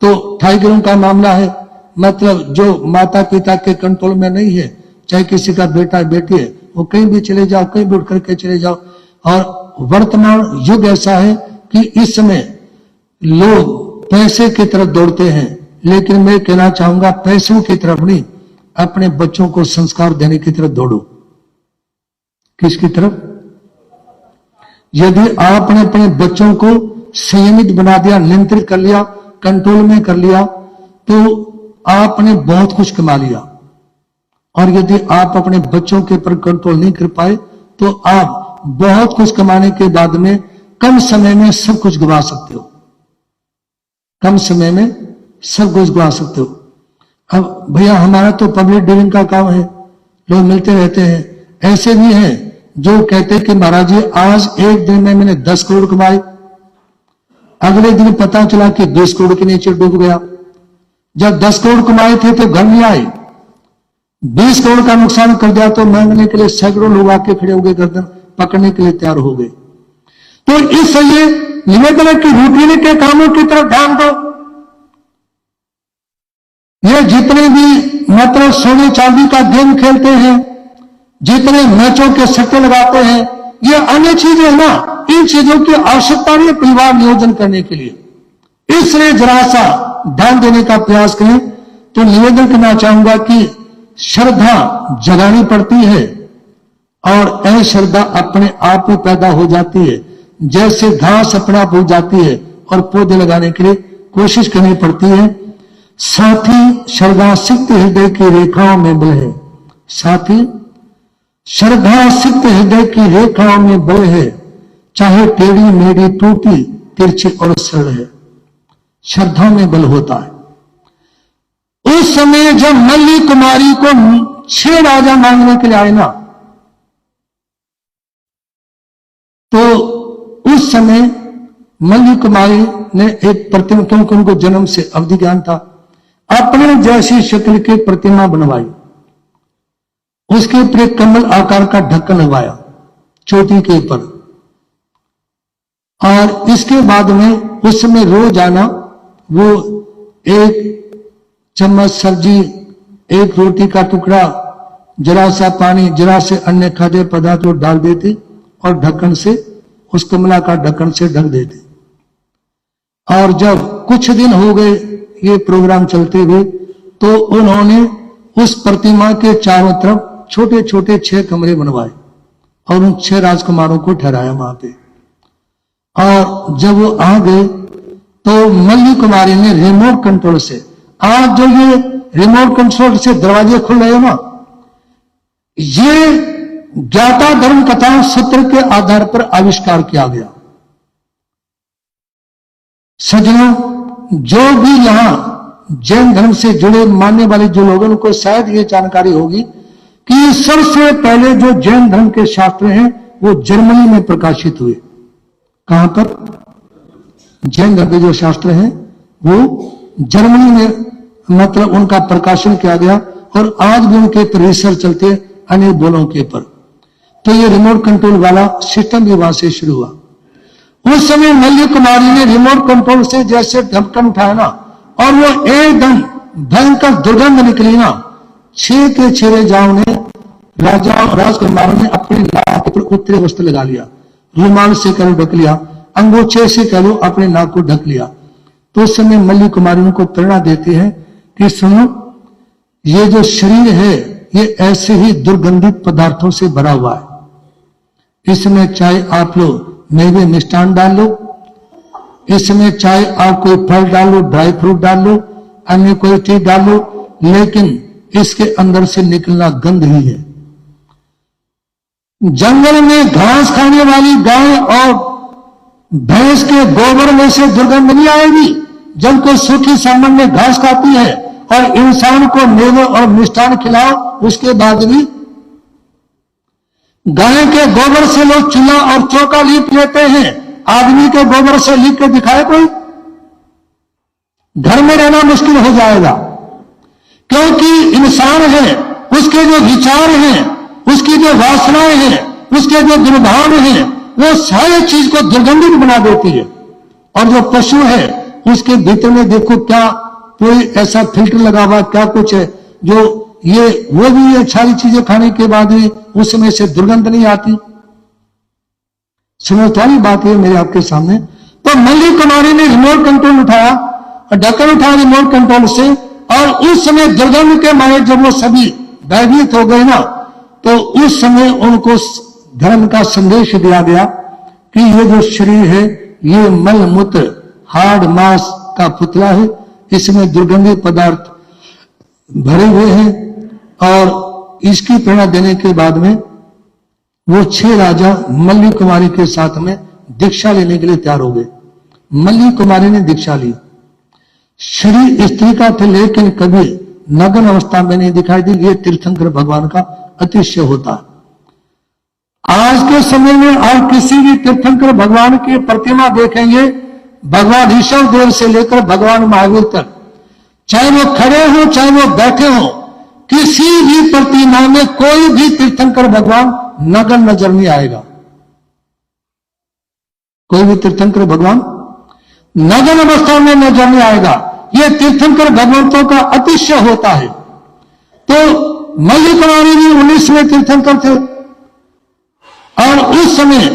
तो टाइगरों का मामला है, मतलब जो माता पिता के कंट्रोल में नहीं है, चाहे किसी का बेटा बेटी है, वो कहीं भी चले जाओ, कहीं भी उठ करके चले जाओ। और वर्तमान युग ऐसा है कि इस समय लोग पैसे की तरफ दौड़ते हैं, लेकिन मैं कहना चाहूंगा पैसों की तरफ नहीं, अपने बच्चों को संस्कार देने की तरफ दौड़ो। किसकी तरफ? यदि आपने अपने बच्चों को संयमित बना दिया, नियंत्रित कर लिया, कंट्रोल में कर लिया, तो आपने बहुत कुछ कमा लिया। और यदि आप अपने बच्चों के ऊपर कंट्रोल नहीं कर पाए तो आप बहुत कुछ कमाने के बाद में कम समय में सब कुछ गवा सकते हो। कम समय में सब कुछ गवा सकते हो। अब भैया हमारा तो पब्लिक डीलिंग का काम है, लोग मिलते रहते हैं। ऐसे भी हैं जो कहते हैं कि महाराज जी आज एक दिन में मैंने 10 करोड़ कमाए, अगले दिन पता चला कि 20 करोड़ के नीचे डूब गया। जब 10 करोड़ कमाए थे तो घर में आए, 20 करोड़ का नुकसान कर दिया तो मांगने के लिए सैकड़ों लोग आके खड़े हो गए, गर्दन पकड़ने के लिए तैयार हो गए। तो इसलिए निवेदन की रूटीन के कामों की तरफ ध्यान दो। ये जितने भी मतलब सोने चांदी का गेम खेलते हैं, जितने मैचों के सट्टे लगाते हैं, ये अन्य चीजें है ना, इन चीजों की आवश्यकता नहीं परिवार नियोजन करने के लिए। इसलिए जरा सा ध्यान देने का प्रयास करें। तो निवेदन करना चाहूंगा कि श्रद्धा जगानी पड़ती है और अश्रद्धा अपने आप में पैदा हो जाती है। जैसे घास अपने आप हो जाती है और पौधे लगाने के लिए कोशिश करनी पड़ती है। साथ ही श्रद्धा सिक्त हृदय की रेखाओं में बल है। साथ ही श्रद्धा सिक्त हृदय की रेखाओं में बल है, चाहे टेढ़ी मेढ़ी टूटी तिरछी और सरल है। श्रद्धा में बल होता है। उस समय जब मल्ली कुमारी को 6 राजा मांगने के लिए आए ना, तो उस समय मल्ली कुमारी ने एक प्रतिमा, क्योंकि उनको जन्म से अवधि ज्ञान था, अपने जैसी शक्ल की प्रतिमा बनवाई। उसके ऊपर एक कमल आकार का ढक्कन लगवाया चोटी के ऊपर। और इसके बाद में उस समय रोज आना वो एक चम्मच सब्जी, एक रोटी का टुकड़ा, जरा सा पानी, जरा से अन्य खाद्य पदार्थ डाल देती और ढक्कन से, उस कमला का ढक्कन से ढक देती। और जब कुछ दिन हो गए ये प्रोग्राम चलते हुए, तो उन्होंने उस प्रतिमा के चारों तरफ छोटे छोटे 6 कमरे बनवाए और उन 6 राजकुमारों को ठहराया वहां पे। और जब वो आ गए तो मल्ली कुमारी ने रिमोट कंट्रोल से, आज जो ये रिमोट कंट्रोल से दरवाजे खुल रहे हो ना, ये ज्ञाता धर्म कथा सूत्र के आधार पर आविष्कार किया गया। सज्जनों, जो भी यहां जैन धर्म से जुड़े मानने वाले जो लोग हैं उनको शायद ये जानकारी होगी कि सबसे पहले जो जैन धर्म के शास्त्र हैं वो जर्मनी में प्रकाशित हुए। कहां पर? जैन धर्म के जो शास्त्र हैं वो जर्मनी में मतलब उनका प्रकाशन किया गया और आज भी उनके ऊपर रिसर्च चलते हैं अनेक बोलों के ऊपर। तो ये रिमोट कंट्रोल वाला सिस्टम भी वहां से शुरू हुआ। उस समय मल्ली कुमारी ने रिमोट कंट्रोल से जैसे ढक्कन उठाया ना, और वो एकदम भयंकर दुर्गंध निकली ना, 6 के 6 राजाओं ने, राजा राजकुमारों ने अपने नाक पर उत्तरी वस्त्र लगा लिया, रुमाल से कल ढक लिया, अंगोछे से कलो अपने नाक को ढक लिया। तो उस समय मल्ली कुमारी उनको प्रेरणा देती है कि सुनो, ये जो शरीर है ये ऐसे ही दुर्गंधित पदार्थों से भरा हुआ है। इसमें चाहे आप लोग मेवे मिष्टान डाल लो, इसमें चाहे आप कोई फल डाल लो, ड्राई फ्रूट डाल लो, अन्य कोई चीज डाल लो, लेकिन इसके अंदर से निकलना गंध ही है। जंगल में घास खाने वाली गाय और भैंस के गोबर में से दुर्गंध नहीं आएगी। जब कोई सूखी सामन में घास खाती है और इंसान को मेवे और मिष्टान खिलाओ, उसके बाद भी गाय के गोबर से लोग चूल्हा और चौका लीप लेते हैं, आदमी के गोबर से लीप के दिखाए कोई? घर में रहना मुश्किल हो जाएगा। क्योंकि इंसान है, उसके जो विचार हैं, उसकी जो वासनाएं हैं, उसके जो दुर्भाव हैं, वो सारी चीज को दुर्गंधित बना देती है। और जो पशु है उसके भीतर में देखो क्या कोई ऐसा फिल्टर लगा हुआ क्या कुछ है, जो ये वो भी ये सारी चीजें खाने के बाद भी उसमें से दुर्गंध नहीं आती। समझदारी बात है मेरे आपके सामने। तो मल्ली कुमारी ने रिमोट कंट्रोल उठाया और ढक्कन उठा रिमोट कंट्रोल से, और उस समय दुर्गंध के मारे जब वो सभी भयभीत हो गए ना, तो उस समय उनको धर्म का संदेश दिया गया कि ये जो शरीर है ये मल मूत्र हाड़ मांस का पुतला है, इसमें दुर्गंधी पदार्थ भरे हुए हैं। और इसकी प्रेरणा देने के बाद में वो 6 राजा मल्ली कुमारी के साथ में दीक्षा लेने के लिए तैयार हो गए। मल्ली कुमारी ने दीक्षा ली। शरीर स्त्री का थे लेकिन कभी नग्न अवस्था में नहीं दिखाई दी। ये तीर्थंकर भगवान का अतिशय होता है। आज के समय में आप किसी भी तीर्थंकर भगवान की प्रतिमा देखेंगे, भगवान ऋषभ देव से लेकर भगवान महावीर तक, चाहे वो खड़े हो चाहे वो बैठे हो, किसी भी प्रतिमा में कोई भी तीर्थंकर भगवान नग्न नजर नहीं आएगा। कोई भी तीर्थंकर भगवान नग्न अवस्था में नजर नहीं आएगा। यह तीर्थंकर भगवंतों का अतिशय होता है। तो मल्ली कुमारी भी 19वें तीर्थंकर थे और उस समय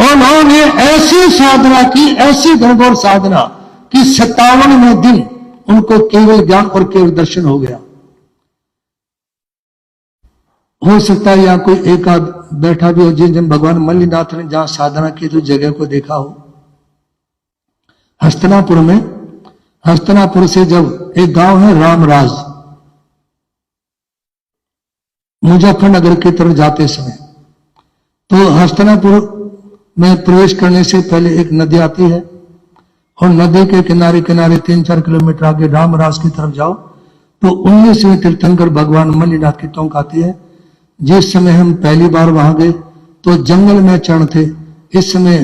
उन्होंने ऐसी साधना की, ऐसी घनघोर साधना कि 57वें दिन उनको केवल ज्ञान और केवल दर्शन हो गया। हो सकता है या कोई एक आध बैठा भी हो जिन भगवान मल्लीनाथ ने जहां साधना की तो जगह को देखा हो। हस्तिनापुर में, हस्तिनापुर से जब एक गांव है रामराज, मुजफ्फरनगर की तरफ जाते समय, तो हस्तिनापुर में प्रवेश करने से पहले एक नदी आती है और नदी के किनारे किनारे 3-4 किलोमीटर आगे रामराज की तरफ जाओ तो 19वें तीर्थंकर भगवान मल्लीनाथ की टोंक आती है। जिस समय हम पहली बार वहां गए तो जंगल में चरण थे। इस समय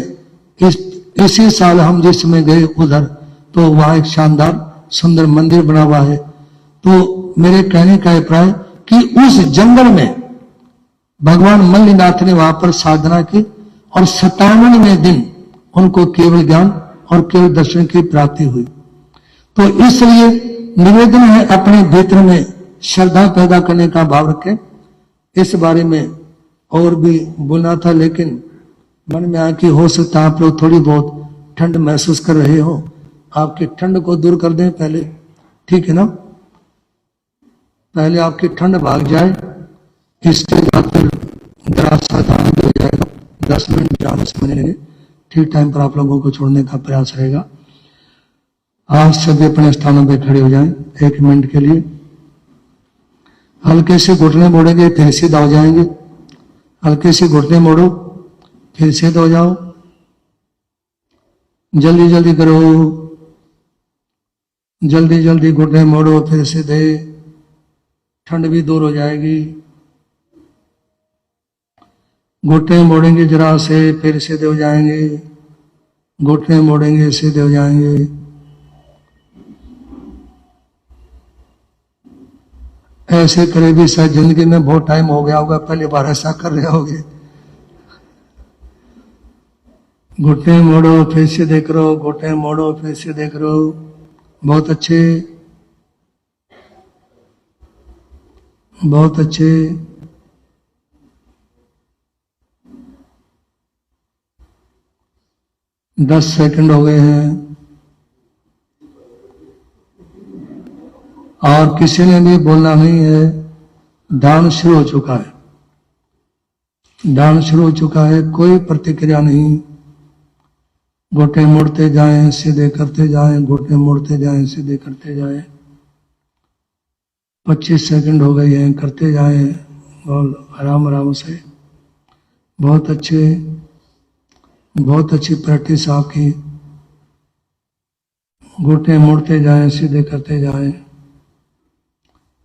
इसी साल हम जिस समय गए उधर, तो वहां एक शानदार सुंदर मंदिर बना हुआ है। तो मेरे कहने का अभिप्राय कि उस जंगल में भगवान मल्लीनाथ ने वहां पर साधना की और 57वें दिन उनको केवल ज्ञान और केवल दर्शन की प्राप्ति हुई। तो इसलिए निवेदन है अपने भीतर में श्रद्धा पैदा करने का भाव रखें। इस बारे में और भी बोलना था लेकिन मन में आया कि हो सकता है आप लोग थोड़ी बहुत ठंड महसूस कर रहे हो, आपकी ठंड को दूर कर दें पहले, ठीक है ना? पहले आपकी ठंड भाग जाए, इसके बाद फिर जरा सावधान हो जाएगा। 10 मिनट जान समझने ठीक टाइम पर आप लोगों को छोड़ने का प्रयास रहेगा। आप सभी अपने स्थानों पर खड़े हो जाएं 1 मिनट के लिए। हल्के से घुटने मोड़ेंगे फिर सीधा हो जाएंगे। हल्के से घुटने मोड़ो फिर सीधा हो जाओ। जल्दी जल्दी करो, जल्दी जल्दी घुटने मोड़ो फिर सीधे, ठंड भी दूर हो जाएगी। घुटने मोड़ेंगे जरा से फिर सीधे हो जाएंगे, घुटने मोड़ेंगे सीधे हो जाएंगे। ऐसे करे भी शायद जिंदगी में बहुत टाइम हो गया होगा, पहली बार ऐसा कर रहे होगे। घुटने मोड़ो फिर से देख रहो, घुटने मोड़ो फिर से देख रहो। बहुत अच्छे, बहुत अच्छे। दस सेकंड हो गए हैं और किसी ने भी बोलना नहीं है। ध्यान शुरू हो चुका है, ध्यान शुरू हो चुका है, कोई प्रतिक्रिया नहीं। घुटने मोड़ते जाएं, सीधे करते जाएं, घुटने मोड़ते जाएं, सीधे करते जाएं। 25 सेकंड हो गए हैं, करते जाएं और आराम आराम से। बहुत अच्छे, बहुत अच्छी प्रैक्टिस आपकी। घुटने मोड़ते जाएं, सीधे करते जाएं,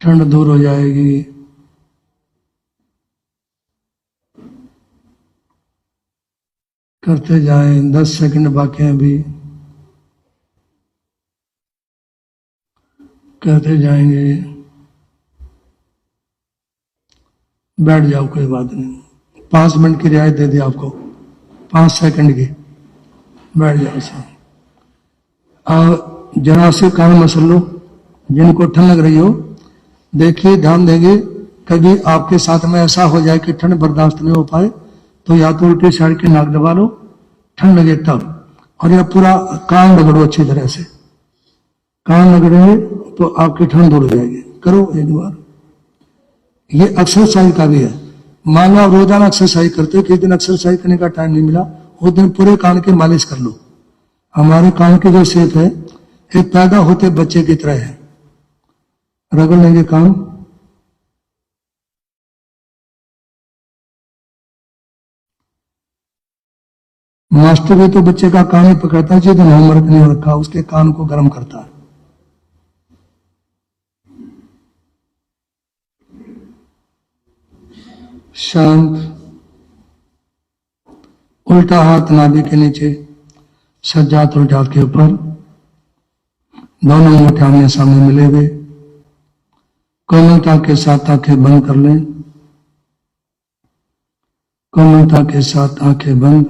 ठंड दूर हो जाएगी। करते जाएं, 10 सेकंड बाकी हैं अभी, करते जाएंगे। बैठ जाओ, कोई बात नहीं। 5 मिनट की रियायत दे दी आपको, 5 सेकंड की। बैठ जाओ सब। और जरा से कान मसल लो, जिनको ठंड लग रही हो। देखिए, ध्यान देंगे, कभी आपके साथ में ऐसा हो जाए कि ठंड बर्दाश्त नहीं हो पाए तो या तो उल्टी साइड की नाक दबा लो, ठंड लगे तब, और या पूरा कान रगड़ो अच्छी तरह से। कान लग रहे तो आपकी ठंड दूर हो जाएगी। करो एक बार। ये एक्सरसाइज का भी है। मान लो आप रोजाना एक्सरसाइज करते हो, किस दिन एक्सरसाइज करने का टाइम नहीं मिला, उस दिन पूरे कान की मालिश कर लो। हमारे कान की जो शेप है एक पैदा होते बच्चे की तरह है। रगड़ लेंगे कान। मास्टर भी तो बच्चे का कान ही पकड़ता है, जिस दिन होमवर्क नहीं रखा उसके कान को गर्म करता है। शांत। उल्टा हाथ नाभि के नीचे, सज्जात उल्टे हाथ के ऊपर, दोनों अंगूठे आमने सामने मिले हुए। कोमलता के साथ आंखें बंद कर लें। कोमलता के साथ आंखें बंद,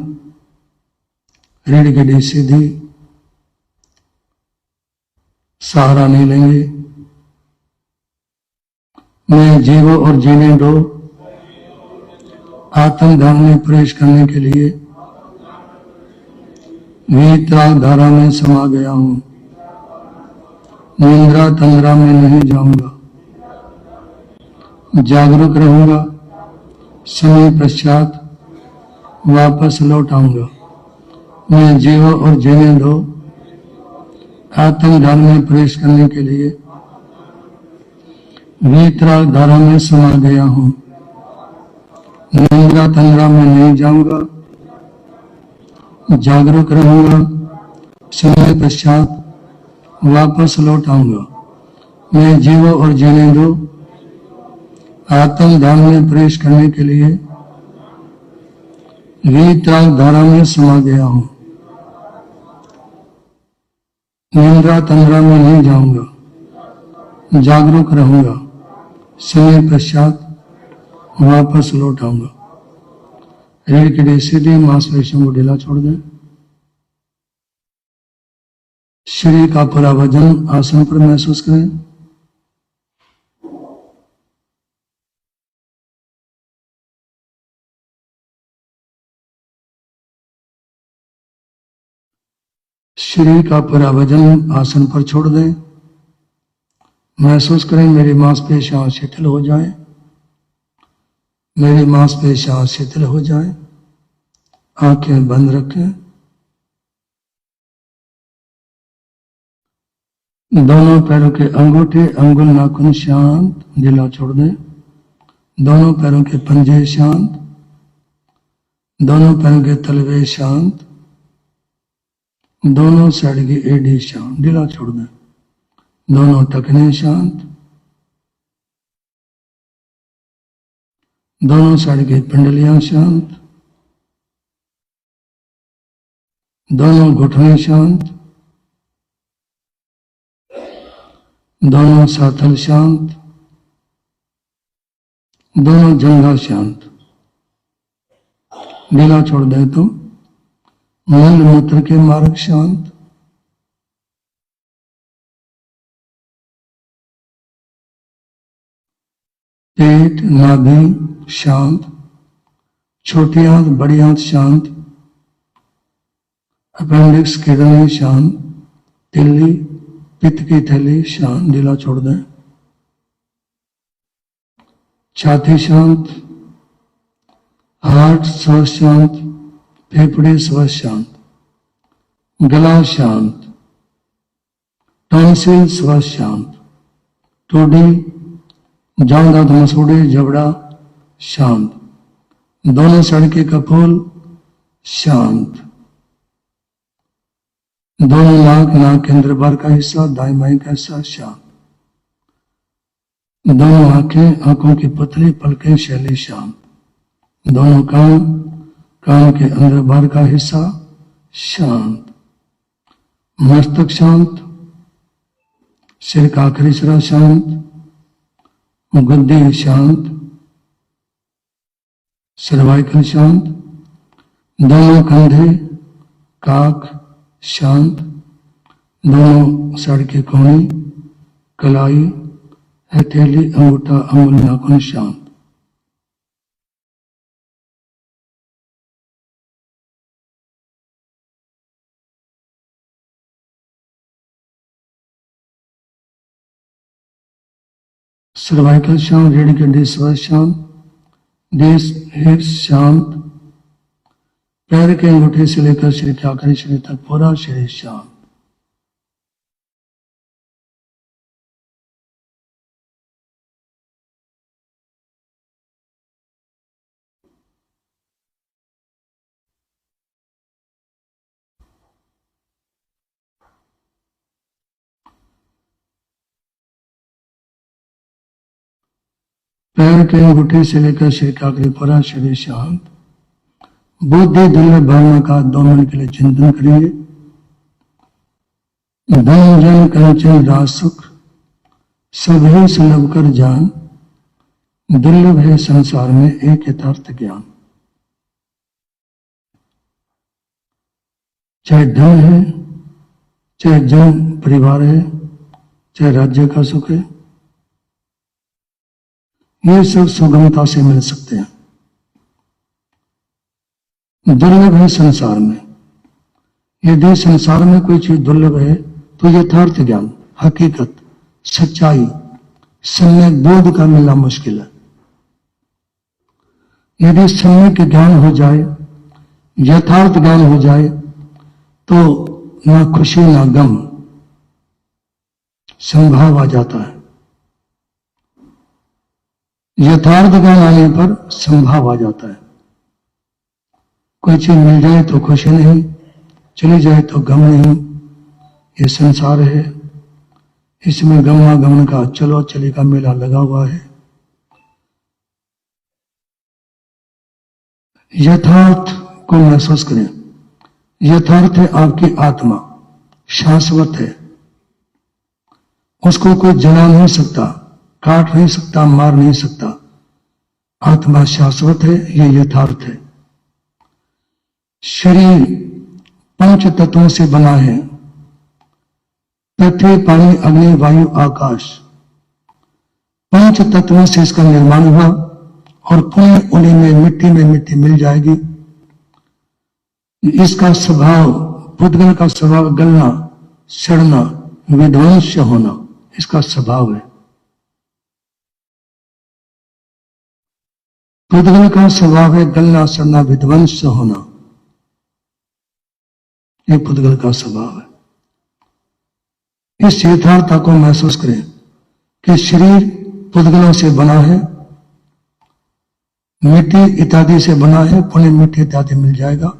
रीढ़ की हड्डी सीधी, सहारा नहीं लेंगे। मैं जीवो और जीने दो आत्म धाम में प्रवेश करने के लिए वीतराग धारा में समा गया हूं। निंद्रा तंद्रा में नहीं जाऊंगा, जागरूक रहूंगा। समय पश्चात वापस लौट आऊंगा। मैं जीवो और जीने दो आत्म धाम में प्रवेश करने के लिए वीतराग धारा में समा गया हूं। निंद्रा तंद्रा में नहीं जाऊंगा, जागरूक रहूंगा। समय पश्चात वापस लौट आऊंगा। मैं जीवो और जीने दो आत्म धाम में प्रवेश करने के लिए वीतराग धारा में समा गया हूं। निंद्रा तंद्रा में नहीं जाऊंगा, जागरूक रहूंगा। समय पश्चात वापस लौट आऊंगा। रीढ़ की हड्डी सीधी, मांसपेशियों को ढीला छोड़ दें। शरीर का पूरा वजन आसन पर महसूस करें। शरीर का पूरा वजन आसन पर छोड़ दें। महसूस करें मेरी मांसपेशियां शिथिल हो जाए, मेरी मांसपेशियां शिथिल हो जाए। आंखें बंद रखें। दोनों पैरों के अंगूठे, अंगुल, नाखून शांत, ढीला छोड़ दें। दोनों पैरों के पंजे शांत, दोनों पैरों के तलवे शांत, दोनों साइड की एड़ी शांत, ढीला छोड़ दें। दोनों टखने शांत, दोनों साइड की पिंडलियां शांत, दोनों घुटने शांत, दोनों साथल शांत, दोनों जंघा शांत, ढीला छोड़ दे तो मूल मूत्र के मार्ग शांत। पेट, नाभि शांत, छोटी आंत, बड़ी आंत शांत, अपेंडिक्स, किडनी शांत, तिल्ली, पित्त की थैली शांत, ढीला छोड़ दें। छाती शांत, हार्ट स्वस्थ शांत, फेफड़े स्वस्थ शांत, गला शांत, टॉन्सिल स्वस्थ शांत, टोडी, जांघ, दांत, मसूड़े, जबड़ा शांत, दोनों सड़के कपोल शांत, दोनों नाक के अंदर बाहर का हिस्सा, दाएं बाएं का हिस्सा शांत, दोनों आंखें, आंखों की पतली पलकें शैली शांत, दोनों कान के अंदर बाहर का हिस्सा शांत, मस्तक शांत, सिर का आखिरी सिरा शांत, गुद्दी शांत, सर्वाइकल शांत, दोनों कंधे, काक शांत, दोनों सड़ के कोहनी, कलाई, हथेली, अंगूठा, अंगुल, नाखून शांत। सर्वाइकल शांत, रीढ़ की हड्डी स्व शांत, देश हिप्स शांत, पैर के अंगूठे से लेकर शरीर के आखिरी शरीर तक पूरा शरीर शांत। पैर के अंगूठे से लेकर शरीर का आखिरी पूरा शरीर शांत। बुद्धि दुर्लभ भावना का 2 मिनट के लिए चिंतन करिए। धन जन कंचन राज सुख सभी सुलभ कर जान, दुर्लभ है संसार में एक यथार्थ ज्ञान। चाहे धन है, चाहे जन परिवार है, चाहे राज्य का सुख है, ये सब सुगमता से मिल सकते हैं। दुर्लभ है संसार में। यदि संसार में कोई चीज दुर्लभ है तो यथार्थ ज्ञान, हकीकत, सच्चाई, सम्यक बोध का मिलना मुश्किल है। यदि सम्यक ज्ञान हो जाए, यथार्थ ज्ञान हो जाए, तो ना खुशी ना गम, संभाव आ जाता है। यथार्थ ज्ञान आने पर संभाव आ जाता है। कोई चीज मिल जाए तो खुशी नहीं, चली जाए तो गम नहीं। ये संसार है, इसमें गमनागमन का चलो चली का मेला लगा हुआ है। यथार्थ को महसूस करें। यथार्थ है आपकी आत्मा, शाश्वत है। उसको कोई जला नहीं सकता, काट नहीं सकता, मार नहीं सकता। आत्मा शाश्वत है, ये यथार्थ है। शरीर 5 तत्वों से बना है। पृथ्वी, पानी, अग्नि, वायु, आकाश। 5 तत्वों से इसका निर्माण हुआ और पुण्य उन्हीं में मिट्टी मिल जाएगी। इसका स्वभाव, पुद्गल का स्वभाव गलना, सड़ना, विध्वंस होना, इसका स्वभाव है। पुद्गल का स्वभाव है गलना, सड़ना, विध्वंस होना। ये पुद्गल का स्वभाव है। इस यथार्थता को महसूस करें कि शरीर पुद्गलों से बना है, मिट्टी इत्यादि से बना है, पुण्य मिट्टी इत्यादि मिल जाएगा।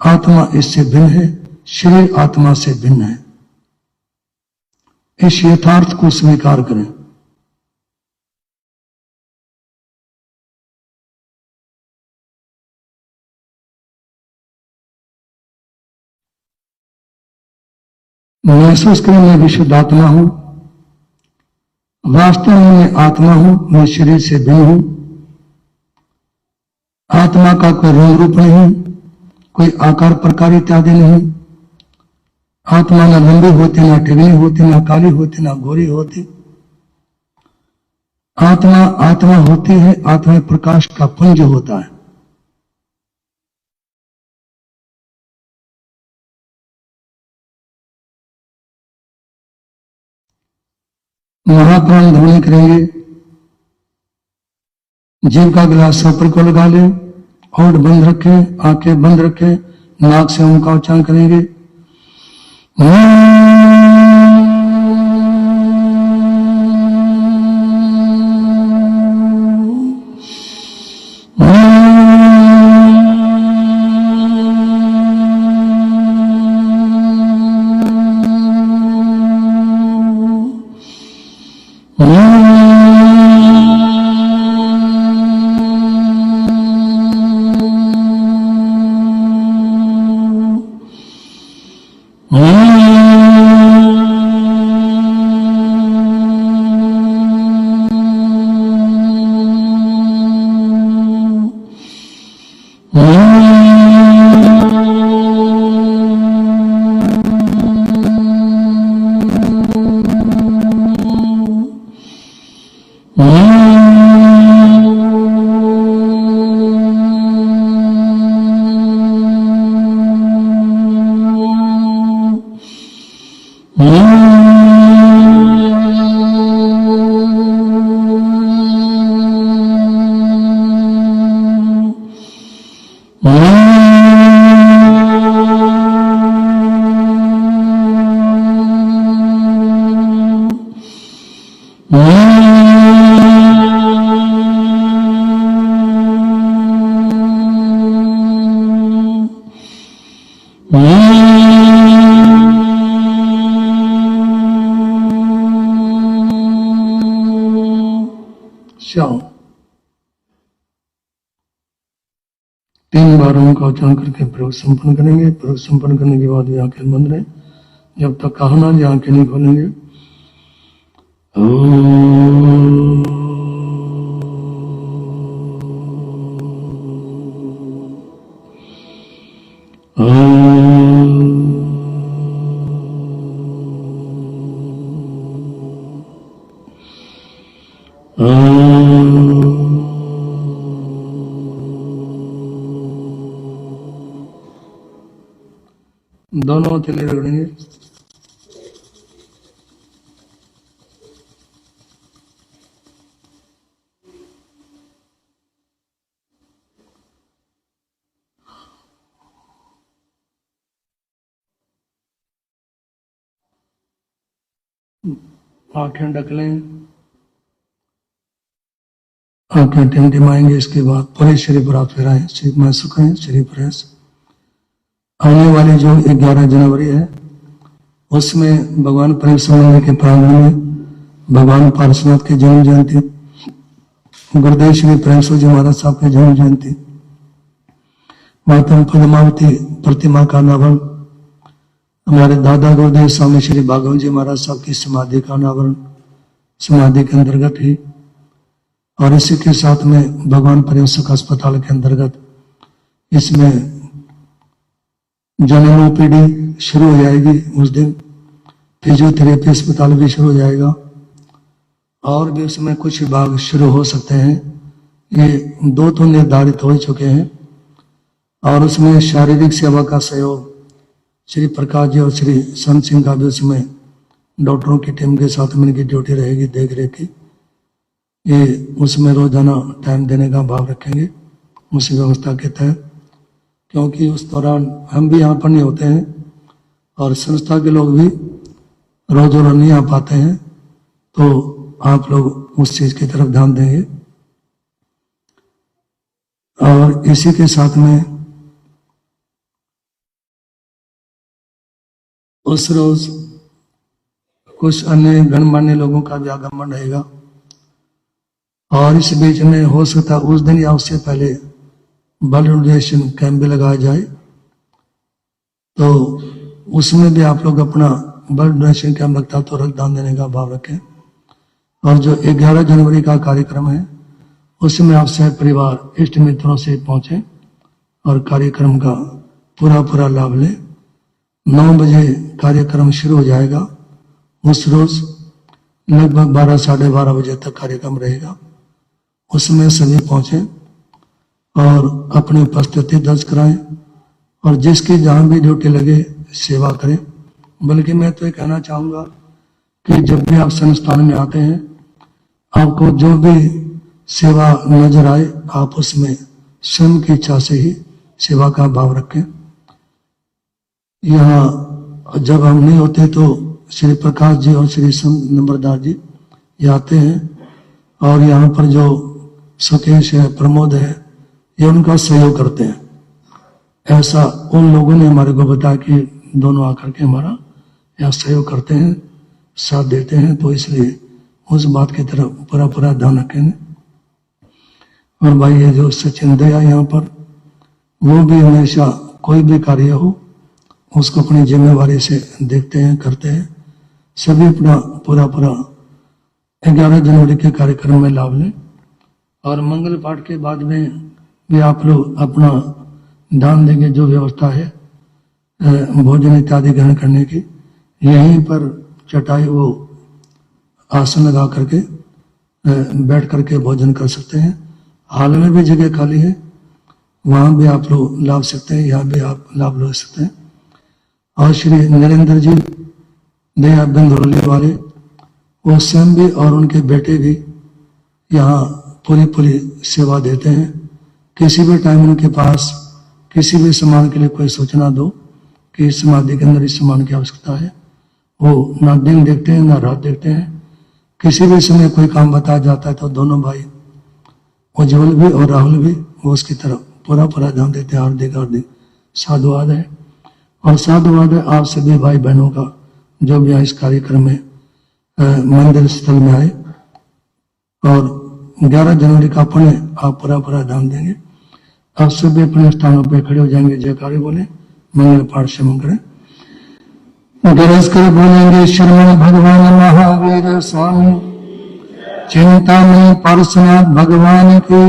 आत्मा इससे भिन्न है, शरीर आत्मा से भिन्न है। इस यथार्थ को स्वीकार करें। महसूस करें मैं विशुद्ध आत्मा हूं। वास्तव में मैं आत्मा हूं, मैं शरीर से भिन्न हूं। आत्मा का कोई रंग रूप नहीं, कोई आकार प्रकार इत्यादि नहीं। आत्मा न लंबी होती, न टिगनी होती, न काली होती, न गोरी होती। आत्मा आत्मा होती है, आत्मा प्रकाश का पुंज होता है। महाप्राण ध्वनि करेंगे। जीव का गिलास ऊपर को लगा लें, होंठ बंद रखें, आंखें बंद रखें, नाक से ओम का उच्चारण करेंगे। श्याम 3 बार ओम का उच्चारण करके प्रयोग संपन्न करेंगे। प्रयोग संपन्न करने के बाद भी आंखें बंद रहे, जब तक कहा ना जाए आंखें नहीं खोलेंगे। दोनों हथेली रगड़ेंगे। आंखें ढक लें, आंखें टिमटिमाएंगे। इसके बाद पूरे शरीर पर आप फिराएं, शरीर में सुखाएं, शरीर पर आने वाली जो 11 जनवरी है उसमें भगवान प्रेम समाधि के प्रांगण में भगवान पार्श्वनाथ की जन्म जयंती, गुरुदेव श्री प्रेम जी महाराज साहब की जन्म जयंती, माता पद्मावती प्रतिमा का अनावरण, हमारे दादा गुरुदेव स्वामी श्री भागवत जी महाराज साहब की समाधि का अनावरण समाधि के अंतर्गत ही, और इसी के साथ में भगवान प्रेम सुख अस्पताल के अंतर्गत इसमें जनरल ओपीडी शुरू हो जाएगी। उस दिन फिजियोथेरेपी अस्पताल भी शुरू हो जाएगा, और भी उसमें कुछ विभाग शुरू हो सकते हैं। ये 2 तो निर्धारित हो चुके हैं, और उसमें शारीरिक सेवा का सहयोग श्री प्रकाश जी और श्री संत सिंह का भी उसमें डॉक्टरों की टीम के साथ में इनकी ड्यूटी रहेगी देख रेख की। ये उसमें रोजाना टाइम देने का भाव रखेंगे उसी व्यवस्था के तहत, क्योंकि उस दौरान हम भी यहाँ पर नहीं होते हैं और संस्था के लोग भी रोज रोज नहीं आ पाते हैं, तो आप लोग उस चीज की तरफ ध्यान देंगे। और इसी के साथ में उस रोज कुछ अन्य गणमान्य लोगों का भी आगमन रहेगा, और इस बीच में हो सकता उस दिन या उससे पहले ब्लड डोनेशन कैंप भी लगाया जाए, तो उसमें भी आप लोग अपना ब्लड डोनेशन कैंप लगता तो रक्तदान देने का भाव रखें। और जो 11 जनवरी का कार्यक्रम है उसमें आप सह परिवार इष्ट मित्रों से पहुंचे और कार्यक्रम का पूरा लाभ लें। 9 बजे कार्यक्रम शुरू हो जाएगा। उस रोज लगभग 12 साढ़े 12 बजे तक कार्यक्रम रहेगा, उसमें सभी पहुंचे और अपनी उपस्थिति दर्ज कराएं, और जिसकी जहां भी ड्यूटी लगे सेवा करें। बल्कि मैं तो ये कहना चाहूंगा कि जब भी आप संस्थान में आते हैं, आपको जो भी सेवा नजर आए आप उसमें स्वयं की इच्छा से ही सेवा का भाव रखें। यहाँ जब हम नहीं होते तो श्री प्रकाश जी और श्री संत नंबरदार जी ये आते हैं, और यहाँ पर जो सुकेश है, प्रमोद है, ये उनका सहयोग करते हैं। ऐसा उन लोगों ने हमारे को बताया कि दोनों आकर के हमारा यहाँ सहयोग करते हैं, साथ देते हैं, तो इसलिए उस बात की तरफ पूरा ध्यान रखेंगे। और भाई ये जो सचिन दया यहाँ पर, वो भी हमेशा कोई भी कार्य हो उसको अपनी जिम्मेवारी से देखते हैं, करते हैं। सभी अपना पूरा 11 जनवरी के कार्यक्रम में लाभ लें, और मंगल पाठ के बाद में भी आप लोग अपना दान देंगे। जो व्यवस्था है भोजन इत्यादि ग्रहण करने की, यहीं पर चटाई वो आसन लगा करके बैठ करके भोजन कर सकते हैं। हाल में भी जगह खाली है, वहां भी आप लोग लाभ सकते हैं, यहाँ भी आप लाभ ले सकते हैं। और श्री नरेंद्र जी दया बंधुरली वाले, वो स्वयं भी और उनके बेटे भी यहाँ पूरी सेवा देते हैं। किसी भी टाइम उनके पास किसी भी सामान के लिए कोई सूचना दो कि इस समाधि के अंदर इस सामान की आवश्यकता है, वो ना दिन देखते हैं ना रात देखते हैं। किसी भी समय कोई काम बताया जाता है तो दोनों भाई उज्जवल भी और राहुल भी वो उसकी तरफ पूरा ध्यान देते हैं। हार्दिक साधुवाद है। और साधुवाद है आप सभी भाई बहनों का जो भी आज इस कार्यक्रम में मंदिर स्थल में आए। और 11 जनवरी का पुण्य आप पूरा ध्यान देंगे। आप सभी अपने स्थानों पर खड़े हो जाएंगे, जयकारे बोले, मंगल पाठ श्रवण करें। गरज कर बोलेंगे श्रवण भगवान महावीर स्वामी, चिंतामणि पार्श्वनाथ भगवान की,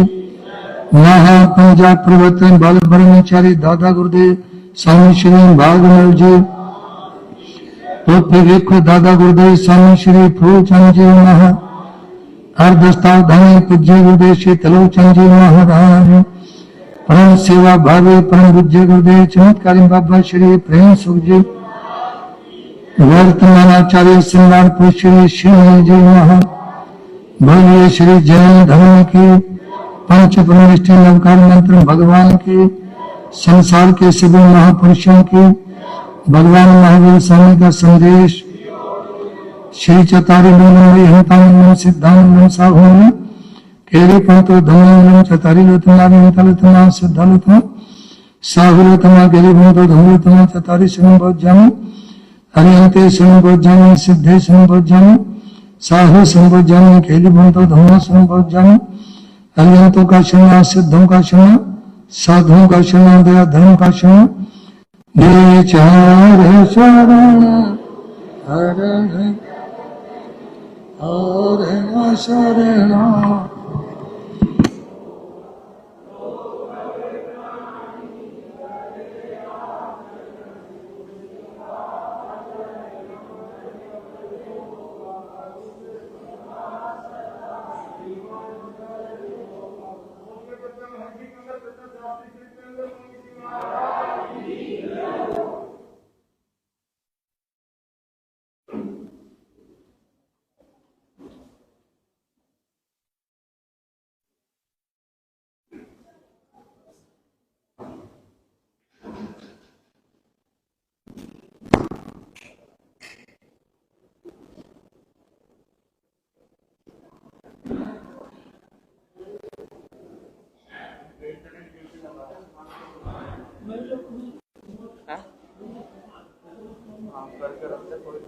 महापुंजा प्रवर्तन बाल ब्रह्मचारी दादा गुरुदेव स्वामी श्री भागवत जी, देखो दादा गुरुदेव स्वामी श्री फूलचंद जी महाराज, अर्धस्तावधानी पूज्य गुरुदेव श्री तलोचंद जी महाराज, परम सेवा भावी परम पूज्य गुरुदेव चमत्कारी बाबा श्री प्रेम सुख जी, वर्तमान आचार्य सम्राट श्री शिव जी महाराज, बोलिए श्री जैन धर्म की, पंच परमेष्टि नवकार मंत्र भगवान की, संसार के सभी महापुरुषों की, भगवान महावीर स्वामी का संदेश, श्री चतारी लोलम हंतानंदम सिद्धानंदम साहूनम, केरी पंतो धम्मंदम चतारी लोतनाम तलतमा सिद्धालतमा, साहुलतमा केरी पंतो धम्मतमा चतारी शरण बोझामी, हरिहंते शरण बोझामी, सिद्धे शरण बोझामी, साहु शरण बोझामी, केरी पंतो धम्म शरण बोझामी, हरिहंतों का शरण, सिद्धों का शरण, साधुओं का शरण, दया धर्म का शरण, विचार शरण हरण हरण शरण। करके रखते थोड़ी